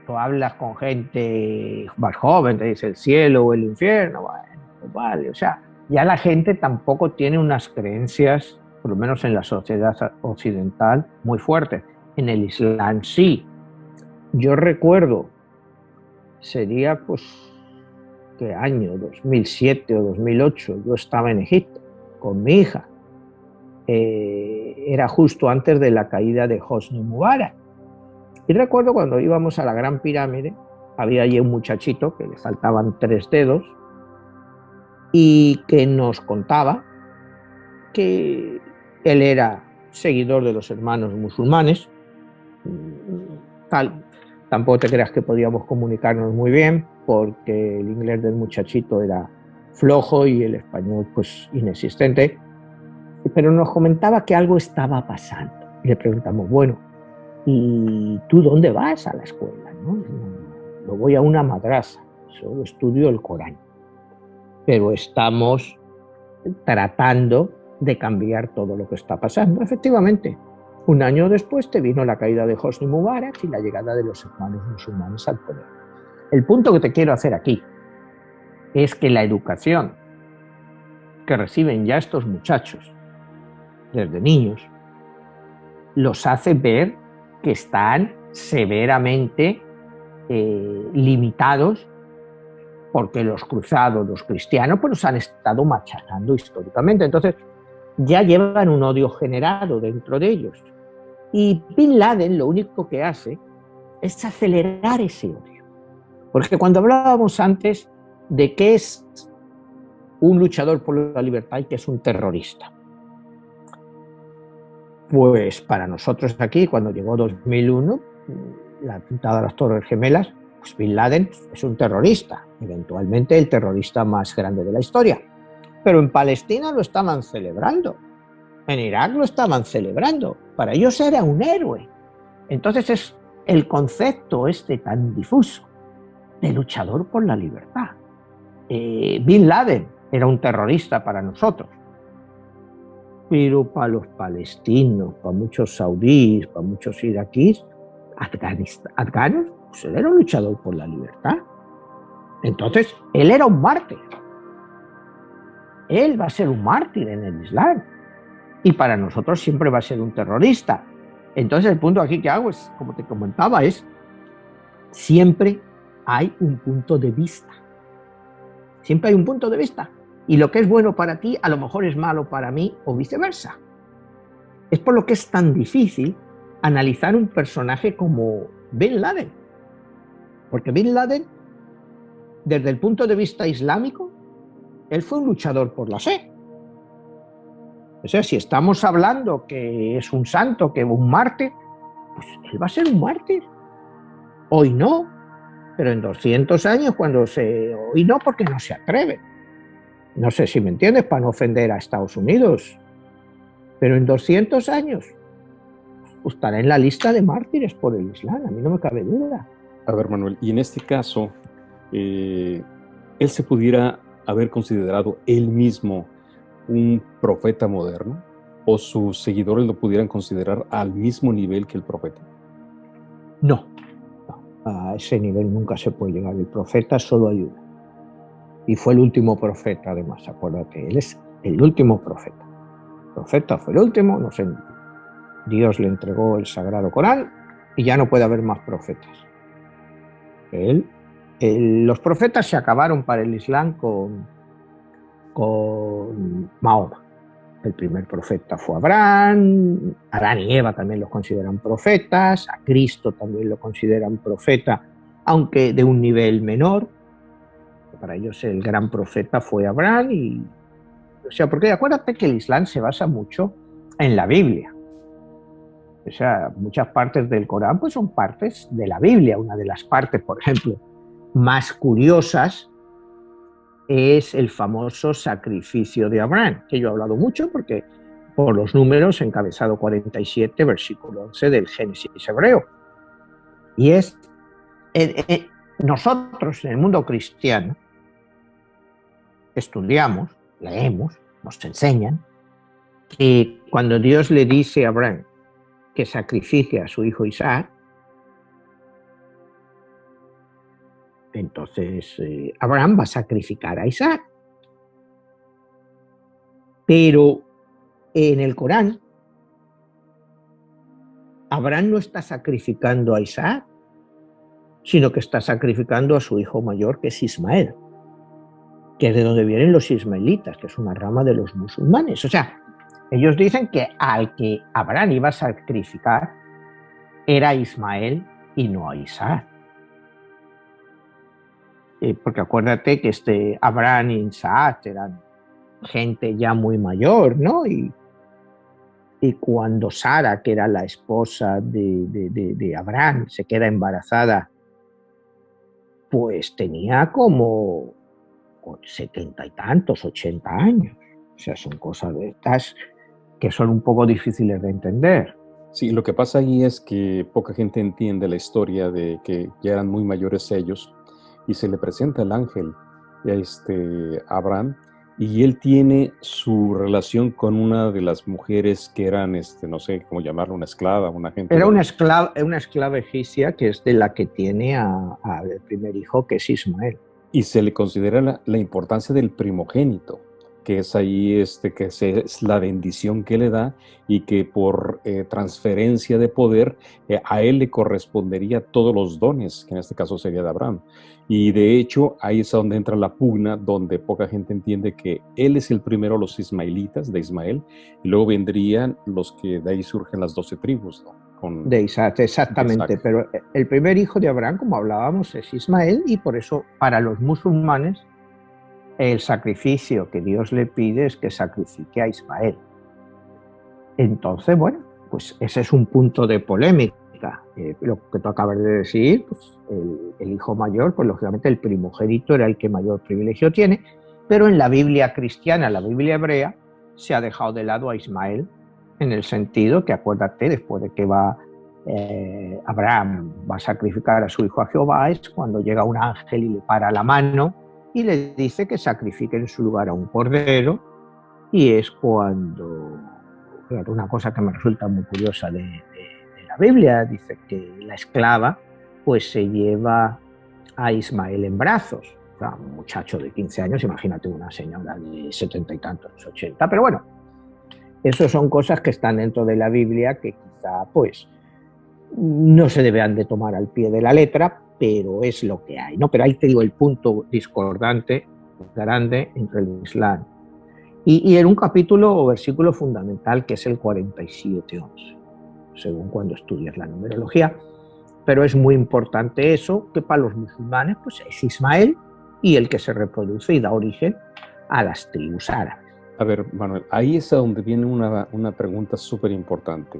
tú hablas con gente más joven, te dice el cielo o el infierno, bueno, pues vale, o sea, ya la gente tampoco tiene unas creencias, por lo menos en la sociedad occidental, muy fuertes. En el Islam sí. Yo recuerdo sería pues, ¿qué año? 2007 o 2008. Yo estaba en Egipto con mi hija. Era justo antes de la caída de Hosni Mubarak. Y recuerdo cuando íbamos a la Gran Pirámide, había allí un muchachito que le faltaban 3 dedos y que nos contaba que él era seguidor de los hermanos musulmanes. Tampoco te creas que podíamos comunicarnos muy bien porque el inglés del muchachito era flojo y el español pues inexistente, pero nos comentaba que algo estaba pasando. Y le preguntamos, bueno, ¿y tú dónde vas a la escuela? ¿No? Yo voy a una madrasa, solo estudio el Corán, pero estamos tratando de cambiar todo lo que está pasando. Efectivamente, un año después te vino la caída de Hosni Mubarak y la llegada de los hermanos musulmanes al poder. El punto que te quiero hacer aquí es que la educación que reciben ya estos muchachos desde niños los hace ver que están severamente limitados porque los cruzados, los cristianos, pues los han estado machacando históricamente. Entonces, ya llevan un odio generado dentro de ellos. Y Bin Laden lo único que hace es acelerar ese odio. Porque cuando hablábamos antes de qué es un luchador por la libertad y qué es un terrorista, pues para nosotros aquí, cuando llegó 2001, la atentado a las Torres Gemelas, pues Bin Laden es un terrorista, eventualmente el terrorista más grande de la historia. Pero en Palestina lo estaban celebrando, en Irak lo estaban celebrando, para ellos era un héroe. Entonces es el concepto tan difuso de luchador por la libertad. Bin Laden era un terrorista para nosotros, pero para los palestinos, para muchos saudíes, para muchos iraquíes, afganos, pues él era un luchador por la libertad. Entonces, él era un mártir. Él va a ser un mártir en el Islam. Y para nosotros siempre va a ser un terrorista. Entonces, el punto aquí que hago es, como te comentaba, es siempre hay un punto de vista. Siempre hay un punto de vista. Y lo que es bueno para ti, a lo mejor es malo para mí o viceversa. Es por lo que es tan difícil analizar un personaje como Bin Laden. Porque Bin Laden, desde el punto de vista islámico, él fue un luchador por la fe. O sea, si estamos hablando que es un santo, que es un mártir, pues él va a ser un mártir. Hoy no, pero en 200 años, hoy no, porque no se atreve. No sé si me entiendes, para no ofender a Estados Unidos. Pero en 200 años estará en la lista de mártires por el Islam, a mí no me cabe duda. A ver, Manuel, y en este caso, ¿él se pudiera haber considerado él mismo un profeta moderno? ¿O sus seguidores lo pudieran considerar al mismo nivel que el profeta? No, a ese nivel nunca se puede llegar. El profeta solo ayuda. Y fue el último profeta, además, acuérdate, él es el último profeta. El profeta fue el último, no sé, Dios le entregó el Sagrado Corán y ya no puede haber más profetas. Los profetas se acabaron para el Islam con Mahoma. El primer profeta fue Abraham, Adán y Eva también los consideran profetas, a Cristo también lo consideran profeta, aunque de un nivel menor. Para ellos el gran profeta fue Abraham. O sea, porque acuérdate que el Islam se basa mucho en la Biblia. O sea, muchas partes del Corán pues son partes de la Biblia. Una de las partes, por ejemplo, más curiosas es el famoso sacrificio de Abraham, que yo he hablado mucho porque por los números, encabezado 47, versículo 11 del Génesis hebreo. Y es, nosotros en el mundo cristiano estudiamos, leemos, nos enseñan que cuando Dios le dice a Abraham que sacrifique a su hijo Isaac, entonces Abraham va a sacrificar a Isaac. Pero en el Corán, Abraham no está sacrificando a Isaac. sino que está sacrificando a su hijo mayor, que es Ismael, que es de donde vienen los ismaelitas, que es una rama de los musulmanes. O sea, ellos dicen que al que Abraham iba a sacrificar era a Ismael y no a Isaac. Porque acuérdate que Abraham y Isaac eran gente ya muy mayor, ¿no? Y cuando Sara, que era la esposa de Abraham, se queda embarazada, pues tenía como 70 y tantos, 80 años. O sea, son cosas de estas que son un poco difíciles de entender. Sí, lo que pasa ahí es que poca gente entiende la historia de que ya eran muy mayores ellos y se le presenta el ángel a Abraham y él tiene su relación con una de las mujeres que eran, no sé cómo llamarlo, una esclava, una gente Era de... una esclava egipcia que es de la que tiene al primer hijo, que es Ismael. Y se le considera la importancia del primogénito, que es ahí que es la bendición que le da y que por transferencia de poder a él le correspondería todos los dones, que en este caso sería de Abraham. Y de hecho ahí es donde entra la pugna, donde poca gente entiende que él es el primero, los ismaelitas de Ismael, y luego vendrían los que de ahí surgen las 12 tribus, ¿no? De Isaac, exactamente. Isaac. Pero el primer hijo de Abraham, como hablábamos, es Ismael, y por eso para los musulmanes el sacrificio que Dios le pide es que sacrifique a Ismael. Entonces, bueno, pues ese es un punto de polémica. Lo que tú acabas de decir, pues el hijo mayor, pues lógicamente el primogénito era el que mayor privilegio tiene, pero en la Biblia cristiana, la Biblia hebrea, se ha dejado de lado a Ismael, en el sentido que, acuérdate, después de que Abraham va a sacrificar a su hijo a Jehová, es cuando llega un ángel y le para la mano y le dice que sacrifique en su lugar a un cordero, y es cuando, una cosa que me resulta muy curiosa de la Biblia, dice que la esclava pues se lleva a Ismael en brazos. O sea, un muchacho de 15 años, imagínate una señora de 70 y tantos, 80, pero bueno, eso son cosas que están dentro de la Biblia que quizá pues no se deberán de tomar al pie de la letra, pero es lo que hay, ¿no? Pero ahí te digo el punto discordante grande entre el Islam y en un capítulo o versículo fundamental que es el 47:11, según cuando estudias la numerología. Pero es muy importante eso, que para los musulmanes pues es Ismael y el que se reproduce y da origen a las tribus árabes. A ver, Manuel, ahí es a donde viene una pregunta súper importante.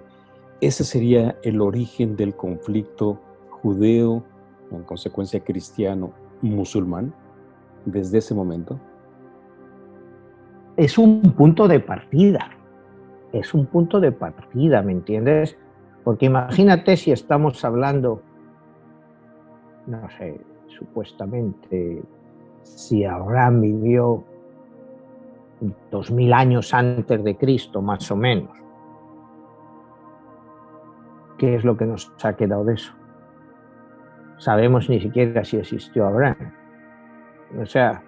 ¿Ese sería el origen del conflicto judeo, en consecuencia cristiano, musulmán, desde ese momento? Es un punto de partida, es un punto de partida, ¿me entiendes? Porque imagínate si estamos hablando, no sé, supuestamente, si Abraham vivió 2000 años antes de Cristo, más o menos. ¿Qué es lo que nos ha quedado de eso? Sabemos ni siquiera si existió Abraham. O sea,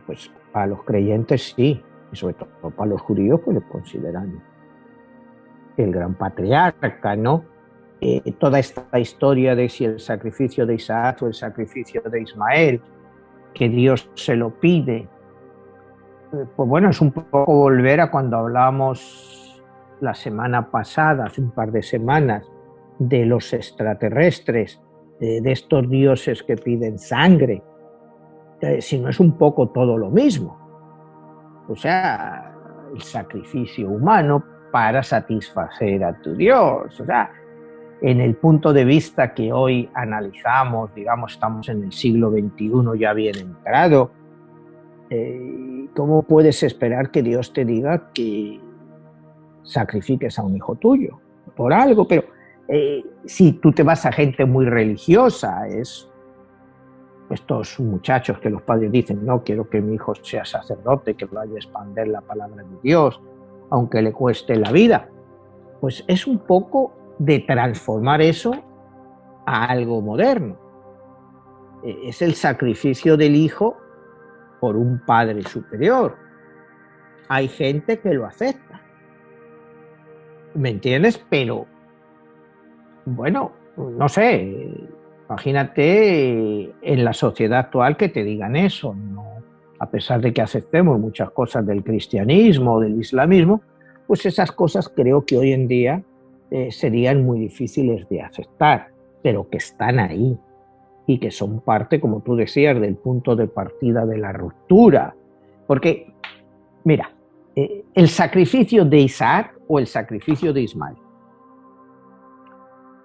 pues para los creyentes sí, y sobre todo para los judíos, pues lo consideran el gran patriarca, ¿no? Toda esta historia de si el sacrificio de Isaac o el sacrificio de Ismael, que Dios se lo pide, pues bueno, es un poco volver a cuando hablábamos la semana pasada, hace un par de semanas, de los extraterrestres, de estos dioses que piden sangre, si no es un poco todo lo mismo. O sea, el sacrificio humano para satisfacer a tu Dios. O sea, en el punto de vista que hoy analizamos, digamos, estamos en el siglo XXI ya bien entrado, ¿cómo puedes esperar que Dios te diga que sacrifiques a un hijo tuyo por algo? Pero si tú te vas a gente muy religiosa, es estos muchachos que los padres dicen, no, quiero que mi hijo sea sacerdote, que vaya a expandir la palabra de Dios, aunque le cueste la vida. Pues es un poco de transformar eso a algo moderno. Es el sacrificio del hijo por un padre superior. Hay gente que lo acepta, ¿me entiendes? Pero, bueno, no sé, Imagínate en la sociedad actual que te digan eso, ¿no? A pesar de que aceptemos muchas cosas del cristianismo, del islamismo, pues esas cosas creo que hoy en día serían muy difíciles de aceptar, pero que están ahí y que son parte, como tú decías, del punto de partida de la ruptura. Porque, mira, el sacrificio de Isaac o el sacrificio de Ismael,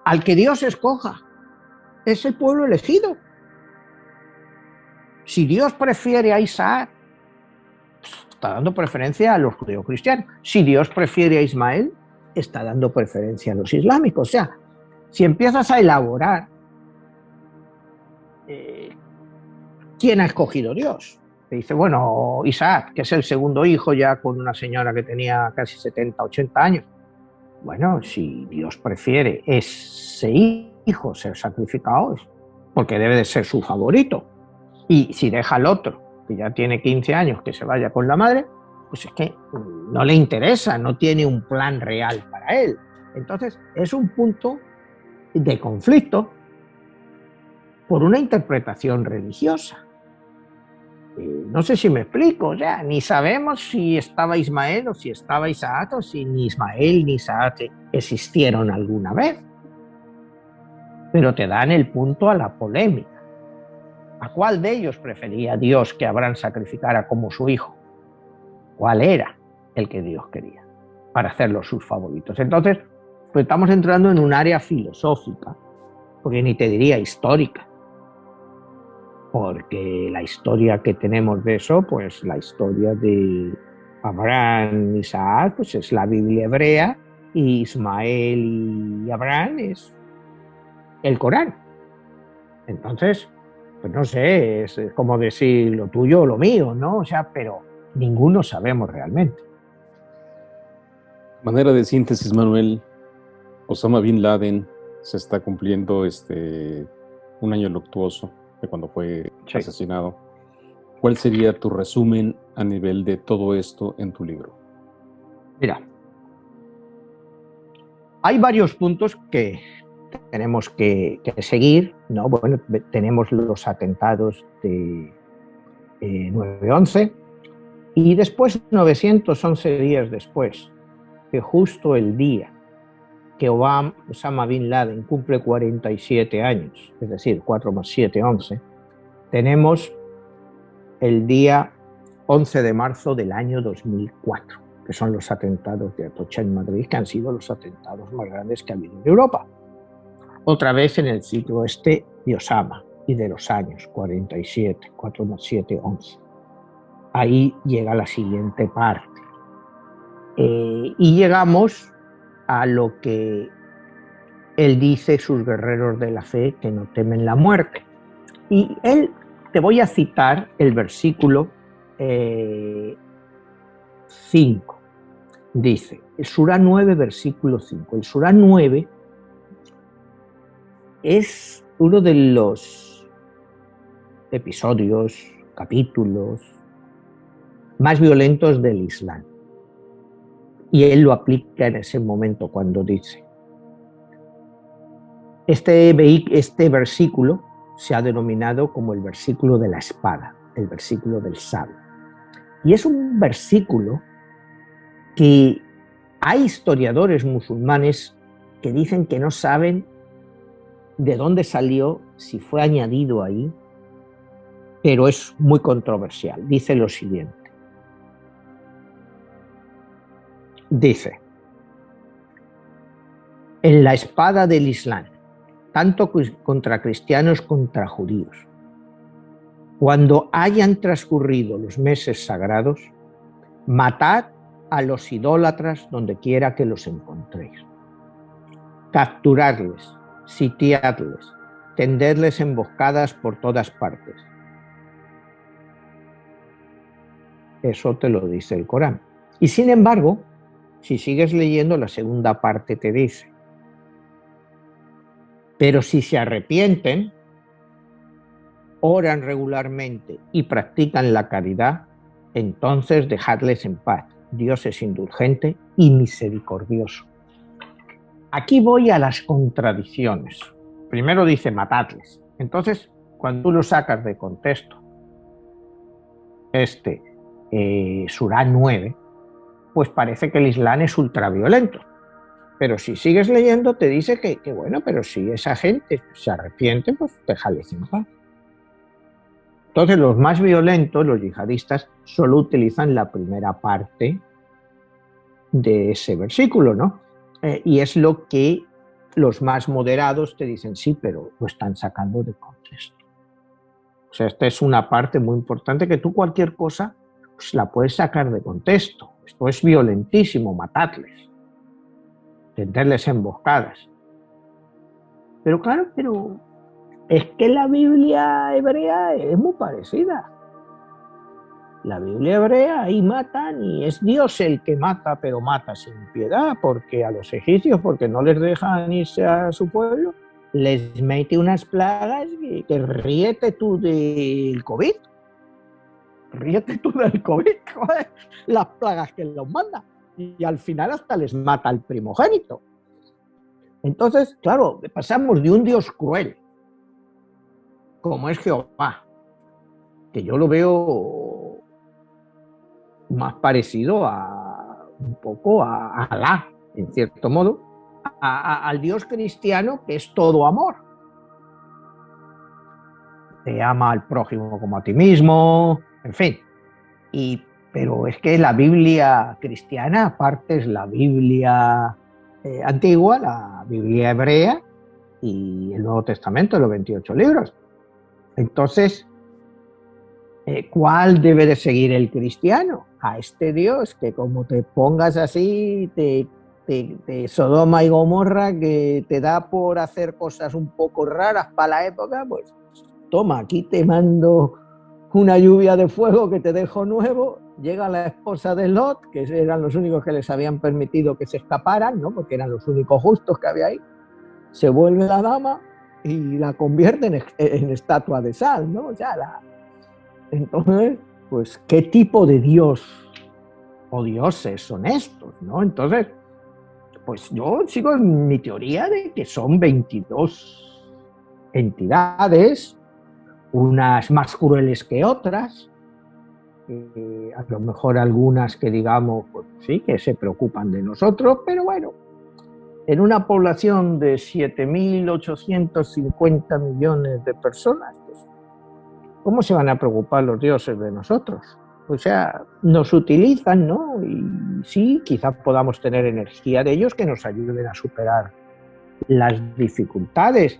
al que Dios escoja, es el pueblo elegido. Si Dios prefiere a Isaac, está dando preferencia a los judeocristianos. Si Dios prefiere a Ismael, está dando preferencia a los islámicos. O sea, si empiezas a elaborar quién ha escogido Dios, te dice, bueno, Isaac, que es el segundo hijo ya con una señora que tenía casi 70, 80 años. Bueno, si Dios prefiere ese hijo ser sacrificado, es porque debe de ser su favorito. Y si deja al otro, que ya tiene 15 años, que se vaya con la madre, pues es que no le interesa, no tiene un plan real para él. Entonces, es un punto de conflicto por una interpretación religiosa. No sé si me explico, o sea, ni sabemos si estaba Ismael o si estaba Isaac, o si ni Ismael ni Isaac existieron alguna vez. Pero te dan el punto a la polémica. ¿A cuál de ellos prefería Dios que Abraham sacrificara como su hijo? ¿Cuál era el que Dios quería para hacerlos sus favoritos? Entonces, pues estamos entrando en un área filosófica, porque ni te diría histórica, porque la historia que tenemos de eso, pues la historia de Abraham y Isaac, pues es la Biblia hebrea, y Ismael y Abraham es el Corán. Entonces, pues no sé, es como decir lo tuyo o lo mío, ¿no? O sea, pero ninguno sabemos realmente. Manera de síntesis, Manuel. Osama Bin Laden se está cumpliendo un año luctuoso de cuando fue asesinado. ¿Cuál sería tu resumen a nivel de todo esto en tu libro? Mira, hay varios puntos que tenemos que seguir, ¿no? Bueno, tenemos los atentados de 9/11 y después, 911 días después, que justo el día que Osama Bin Laden cumple 47 años, es decir, 4 más 7, 11, tenemos el día 11 de marzo del año 2004, que son los atentados de Atocha en Madrid, que han sido los atentados más grandes que ha habido en Europa. Otra vez en el ciclo de Osama y de los años 47, 4 más 7, 11. Ahí llega la siguiente parte. Y llegamos a lo que él dice, sus guerreros de la fe que no temen la muerte. Y él, te voy a citar el versículo 5. Dice, el Surah 9, versículo 5. El Surah 9 es uno de los episodios, capítulos más violentos del Islam. Y él lo aplica en ese momento cuando dice, este versículo se ha denominado como el versículo de la espada, el versículo del sable. Y es un versículo que hay historiadores musulmanes que dicen que no saben de dónde salió, si fue añadido ahí, pero es muy controversial. Dice lo siguiente. Dice, en la espada del Islam, tanto contra cristianos contra judíos, cuando hayan transcurrido los meses sagrados, matad a los idólatras donde quiera que los encontréis. Capturadles, sitiadles, tendedles emboscadas por todas partes. Eso te lo dice el Corán. Y sin embargo, si sigues leyendo, la segunda parte te dice, pero si se arrepienten, oran regularmente y practican la caridad, entonces dejadles en paz. Dios es indulgente y misericordioso. Aquí voy a las contradicciones. primero dice matadles. Entonces, cuando tú lo sacas de contexto, Surah 9, pues parece que el Islam es ultraviolento. Pero si sigues leyendo, te dice que bueno, pero si esa gente se arrepiente, pues déjales en paz. Entonces, los más violentos, los yihadistas, solo utilizan la primera parte de ese versículo, ¿no? Y es lo que los más moderados te dicen, sí, pero lo están sacando de contexto. O sea, esta es una parte muy importante que tú cualquier cosa pues, la puedes sacar de contexto. Esto es violentísimo, matadles, tenderles emboscadas. Pero claro, es que la Biblia hebrea es muy parecida. La Biblia hebrea ahí matan y es Dios el que mata, pero mata sin piedad, porque a los egipcios, porque no les dejan irse a su pueblo, les mete unas plagas que ríete tú del COVID. Ríete tú del COVID, joder, las plagas que los manda. Y al final hasta les mata al primogénito. Entonces, claro, pasamos de un Dios cruel, como es Jehová, que yo lo veo más parecido a un poco a Alá, en cierto modo, al Dios cristiano que es todo amor. Te ama al prójimo como a ti mismo, en fin. Pero es que la Biblia cristiana, aparte es la Biblia antigua, la Biblia hebrea y el Nuevo Testamento, los 28 libros. Entonces, ¿cuál debe de seguir el cristiano? A este Dios que como te pongas así, te Sodoma y Gomorra, que te da por hacer cosas un poco raras para la época, pues toma, aquí te mando una lluvia de fuego que te dejo nuevo. Llega la esposa de Lot, que eran los únicos que les habían permitido que se escaparan, ¿no? Porque eran los únicos justos que había ahí. Se vuelve la dama y la convierte en estatua de sal, ¿no? O sea, entonces, pues, ¿qué tipo de Dios o dioses son estos, no? Entonces, pues yo sigo en mi teoría de que son 22 entidades, unas más crueles que otras, a lo mejor algunas que digamos, pues sí, que se preocupan de nosotros, pero bueno, en una población de 7.850 millones de personas, pues, ¿cómo se van a preocupar los dioses de nosotros? O sea, nos utilizan, ¿no? Y sí, quizás podamos tener energía de ellos que nos ayuden a superar las dificultades,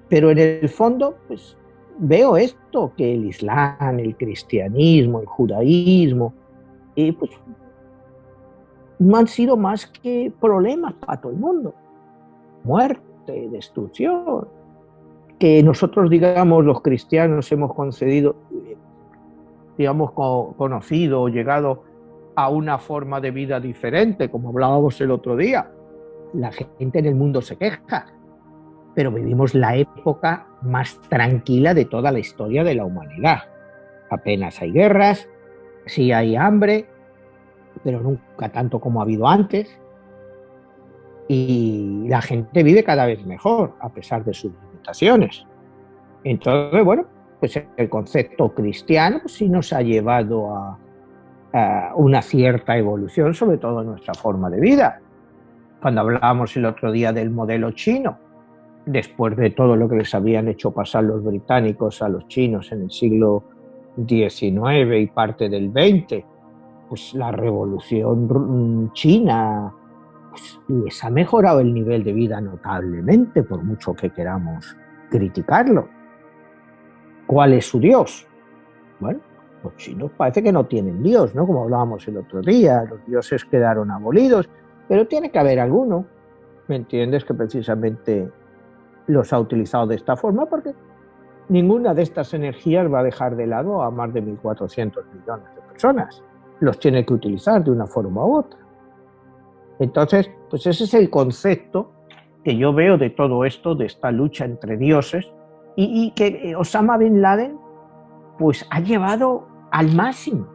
pero en el fondo, pues veo esto, que el Islam, el cristianismo, el judaísmo, pues no han sido más que problemas para todo el mundo. Muerte, destrucción, que nosotros, digamos, los cristianos hemos concedido, digamos, conocido o llegado a una forma de vida diferente, como hablábamos el otro día. La gente en el mundo se queja, pero vivimos la época más tranquila de toda la historia de la humanidad. Apenas hay guerras, sí hay hambre, pero nunca tanto como ha habido antes. Y la gente vive cada vez mejor, a pesar de sus limitaciones. Entonces, bueno, pues el concepto cristiano pues, sí nos ha llevado a una cierta evolución, sobre todo en nuestra forma de vida. Cuando hablábamos el otro día del modelo chino, después de todo lo que les habían hecho pasar los británicos a los chinos en el siglo XIX y parte del XX, pues la revolución china pues, les ha mejorado el nivel de vida notablemente, por mucho que queramos criticarlo. ¿Cuál es su Dios? Bueno, los chinos parece que no tienen Dios, ¿no? Como hablábamos el otro día, los dioses quedaron abolidos, pero tiene que haber alguno, ¿me entiendes? Que precisamente los ha utilizado de esta forma, porque ninguna de estas energías va a dejar de lado a más de 1.400 millones de personas. Los tiene que utilizar de una forma u otra. Entonces, pues ese es el concepto que yo veo de todo esto, de esta lucha entre dioses, y que Osama Bin Laden pues ha llevado al máximo.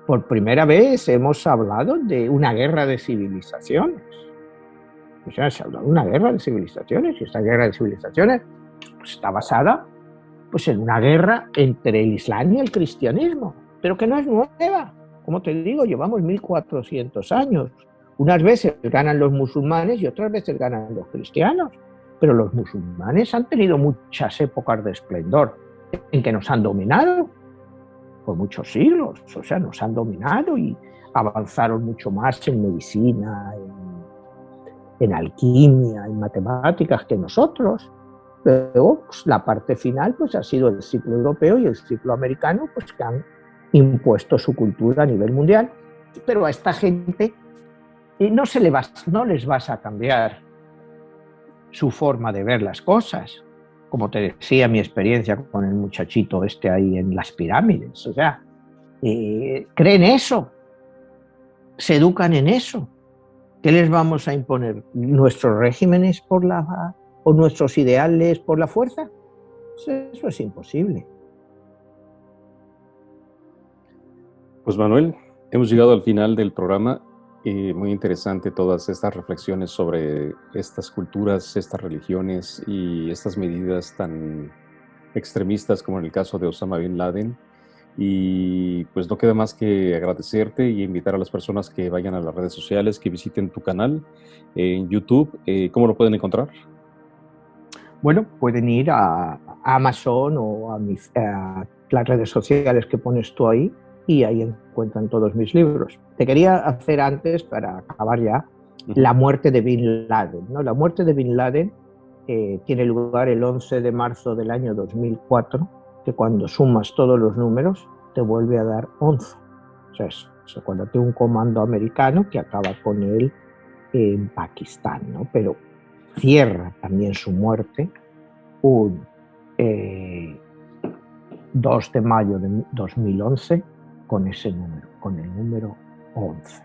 Por primera vez hemos hablado de una guerra de civilizaciones. O sea, se habla de una guerra de civilizaciones, y esta guerra de civilizaciones pues, está basada pues, en una guerra entre el Islam y el cristianismo, pero que no es nueva. Como te digo, llevamos 1400 años. Unas veces ganan los musulmanes y otras veces ganan los cristianos, pero los musulmanes han tenido muchas épocas de esplendor en que nos han dominado por muchos siglos, o sea, nos han dominado y avanzaron mucho más en medicina, en alquimia, en matemáticas que nosotros. Luego, pues, la parte final pues, ha sido el ciclo europeo y el ciclo americano, pues, que han impuesto su cultura a nivel mundial. Pero a esta gente no les vas a cambiar su forma de ver las cosas. Como te decía, mi experiencia con el muchachito este ahí en las pirámides. O sea, creen eso, se educan en eso. ¿Qué les vamos a imponer? ¿Nuestros regímenes o nuestros ideales por la fuerza? Eso es imposible. Pues Manuel, hemos llegado al final del programa. Muy interesante todas estas reflexiones sobre estas culturas, estas religiones y estas medidas tan extremistas como en el caso de Osama Bin Laden. Y pues no queda más que agradecerte y invitar a las personas que vayan a las redes sociales, que visiten tu canal en YouTube. ¿Cómo lo pueden encontrar? Bueno, pueden ir a Amazon o a las redes sociales que pones tú ahí y ahí encuentran todos mis libros. Te quería hacer antes, para acabar ya, la muerte de Bin Laden, ¿no? La muerte de Bin Laden tiene lugar el 11 de marzo del año 2004, que cuando sumas todos los números te vuelve a dar 11. O sea, se acuérdate, un comando americano que acaba con él en Pakistán, ¿no? Pero cierra también su muerte un 2 de mayo de 2011 con ese número, con el número 11.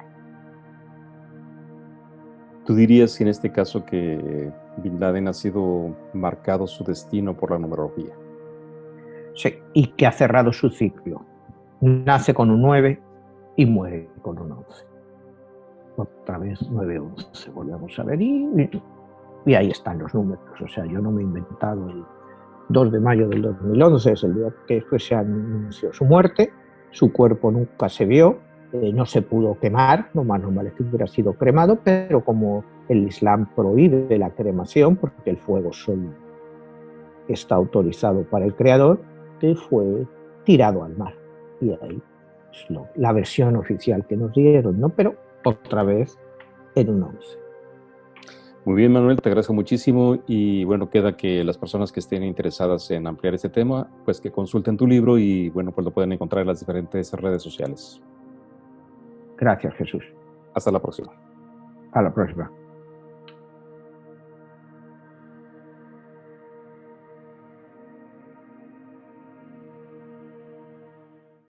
¿Tú dirías en este caso que Bin Laden ha sido marcado su destino por la numerología? Sí, y que ha cerrado su ciclo. Nace con un 9 y muere con un 11. Otra vez 9-11, volvemos a ver, y ahí están los números. O sea, yo no me he inventado el 2 de mayo del 2011, es el día que después se anunció su muerte. Su cuerpo nunca se vio, no se pudo quemar, lo más normal es que hubiera sido cremado, pero como el Islam prohíbe la cremación, porque el fuego solo está autorizado para el creador, que fue tirado al mar. Y ahí es la versión oficial que nos dieron, ¿no? Pero otra vez en un 11. Muy bien, Manuel, te agradezco muchísimo y bueno, queda que las personas que estén interesadas en ampliar este tema, pues que consulten tu libro y bueno, pues lo pueden encontrar en las diferentes redes sociales. Gracias, Jesús. Hasta la próxima. A la próxima.